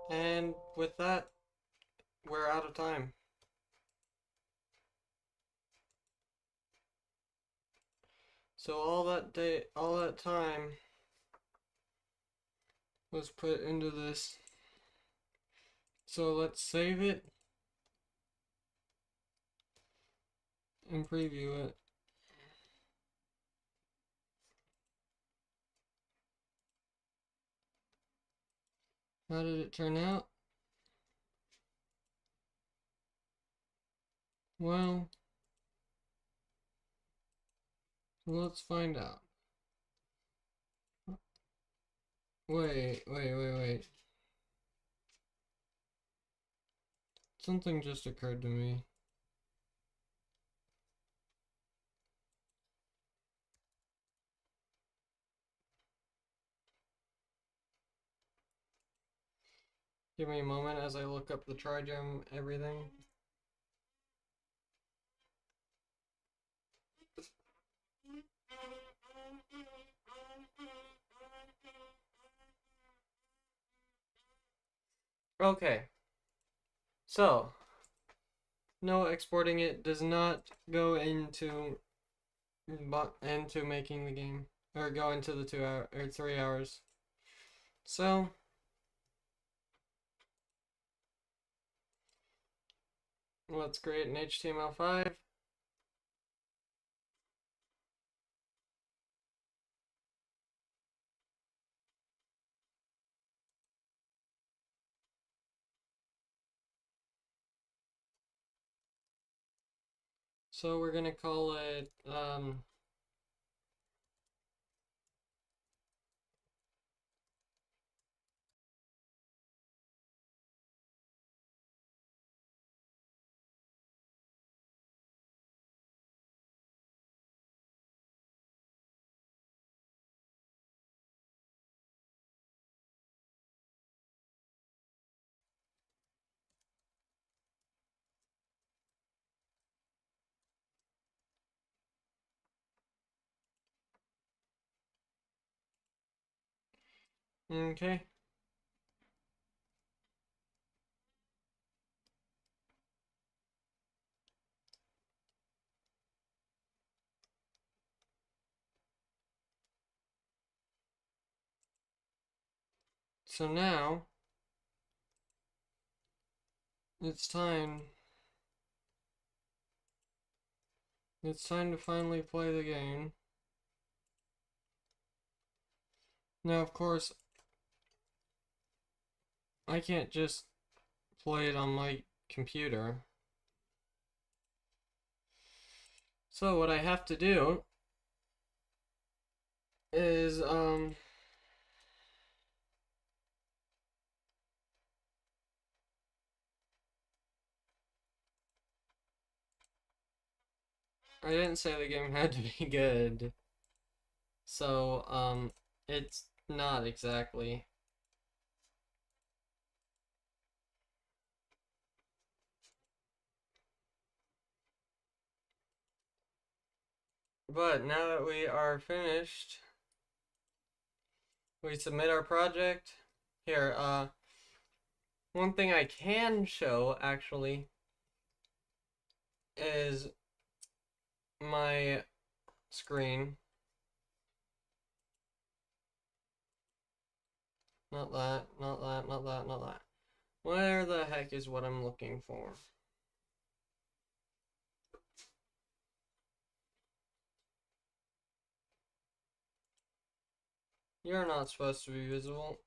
And with that, we're out of time. So all that time was put into this. So let's save it and preview it. How did it turn out? Well, let's find out. Wait. Something just occurred to me. Give me a moment as I look up the try-gem everything. Okay. So, no, exporting it does not go into making the game, or go into the 2 hour or 3 hours. So let's create an HTML5. So we're gonna call it okay. So now it's time. It's time to finally play the game. Now, of course, I can't just play it on my computer. So what I have to do is I didn't say the game had to be good. So it's not exactly. But now that we are finished, we submit our project. Here, one thing I can show actually is my screen. Not that, not that, not that, not that. Where the heck is what I'm looking for? You're not supposed to be visible.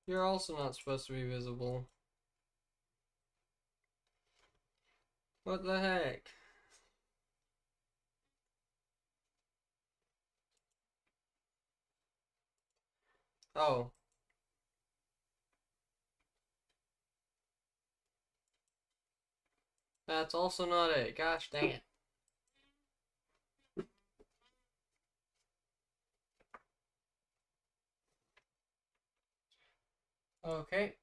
You're also not supposed to be visible. What the heck? Oh. That's also not it. Gosh dang it. Okay.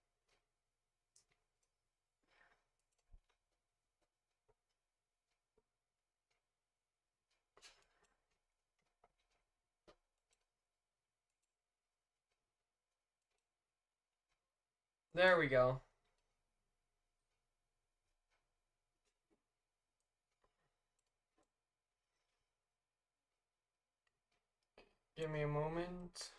There we go. Give me a moment.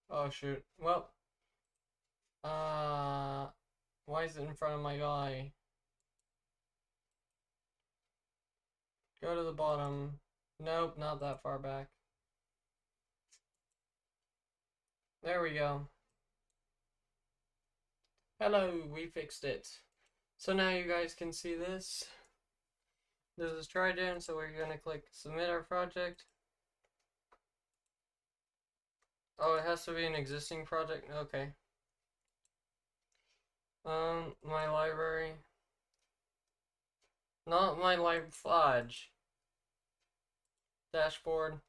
Oh shoot. Well, why is it in front of my guy? Go to the bottom. Nope, not that far back. There we go. Hello, we fixed it. So now you guys can see this. This is Trigen, so we're gonna click submit our project. Oh, it has to be an existing project? Okay. My library. Not my live fudge. Dashboard.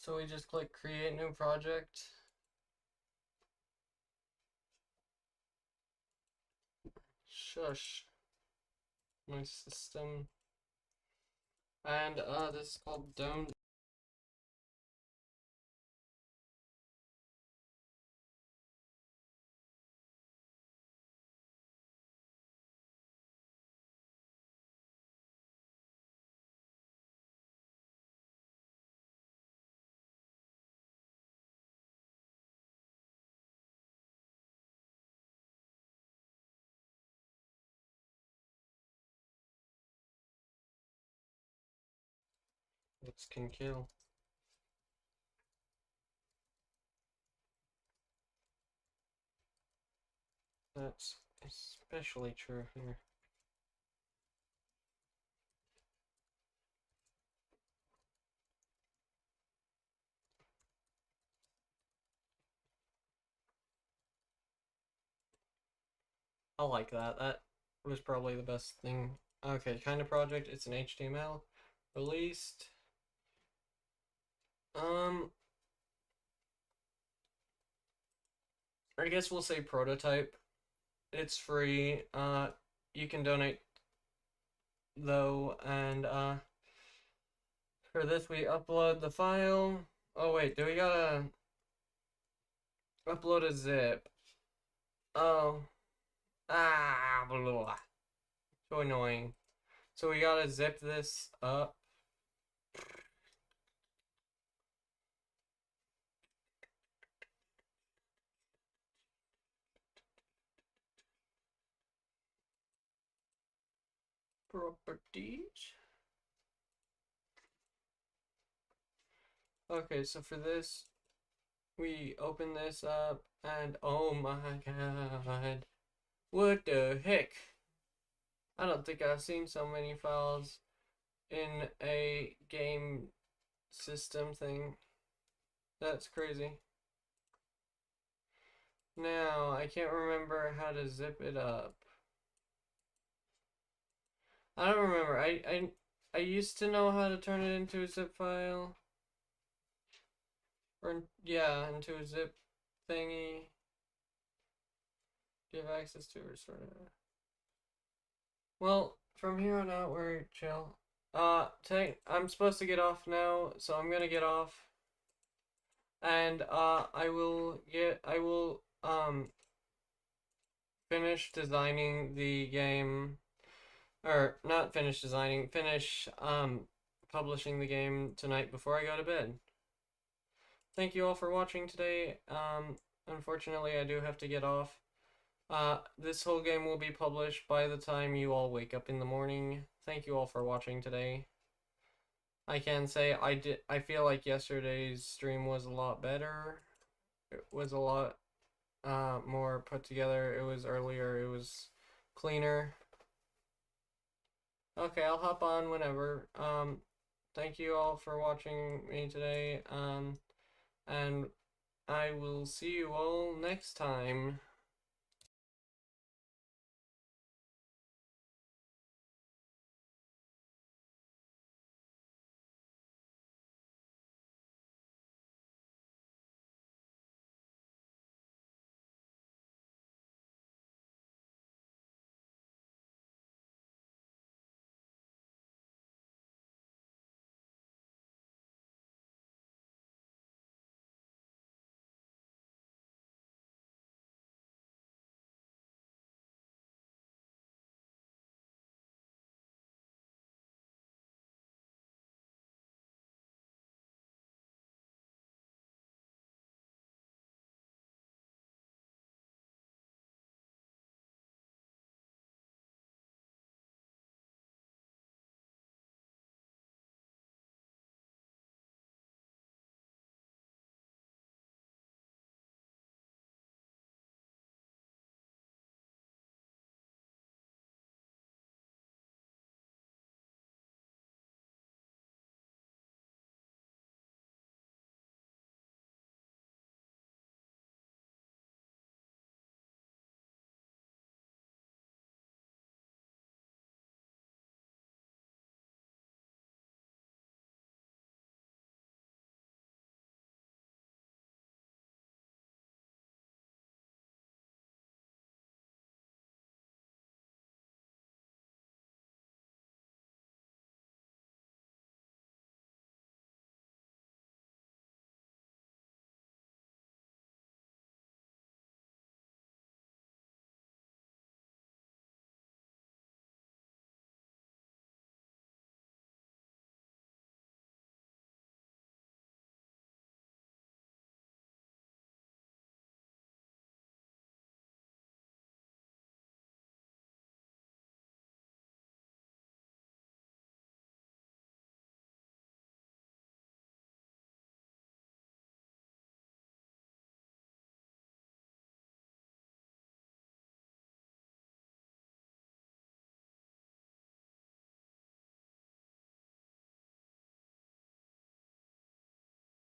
So we just click create new project. Shush. My system. And this is called Dome. Looks can kill. That's especially true here. I like that. That was probably the best thing. Okay, kind of project. It's an HTML. Released. I guess we'll say prototype. It's free. You can donate though, and for this we upload the file. Oh wait, do we gotta upload a zip? Oh, blah. So annoying. So we gotta zip this up. Properties. Okay, so for this, we open this up, and oh my god, what the heck? I don't think I've seen so many files in a game system thing. That's crazy. Now, I can't remember how to zip it up. I don't remember. I used to know how to turn it into a zip file. Or, yeah, into a zip thingy. Give access to or sort of. Well, from here on out, we're chill. I'm supposed to get off now, so I'm gonna get off. And, I will finish designing the game. Or, not finish designing, finish, publishing the game tonight before I go to bed. Thank you all for watching today. Unfortunately, I do have to get off. This whole game will be published by the time you all wake up in the morning. Thank you all for watching today. I can say I feel like yesterday's stream was a lot better. It was a lot more put together. It was earlier. It was cleaner. Okay, I'll hop on whenever. Thank you all for watching me today. And I will see you all next time.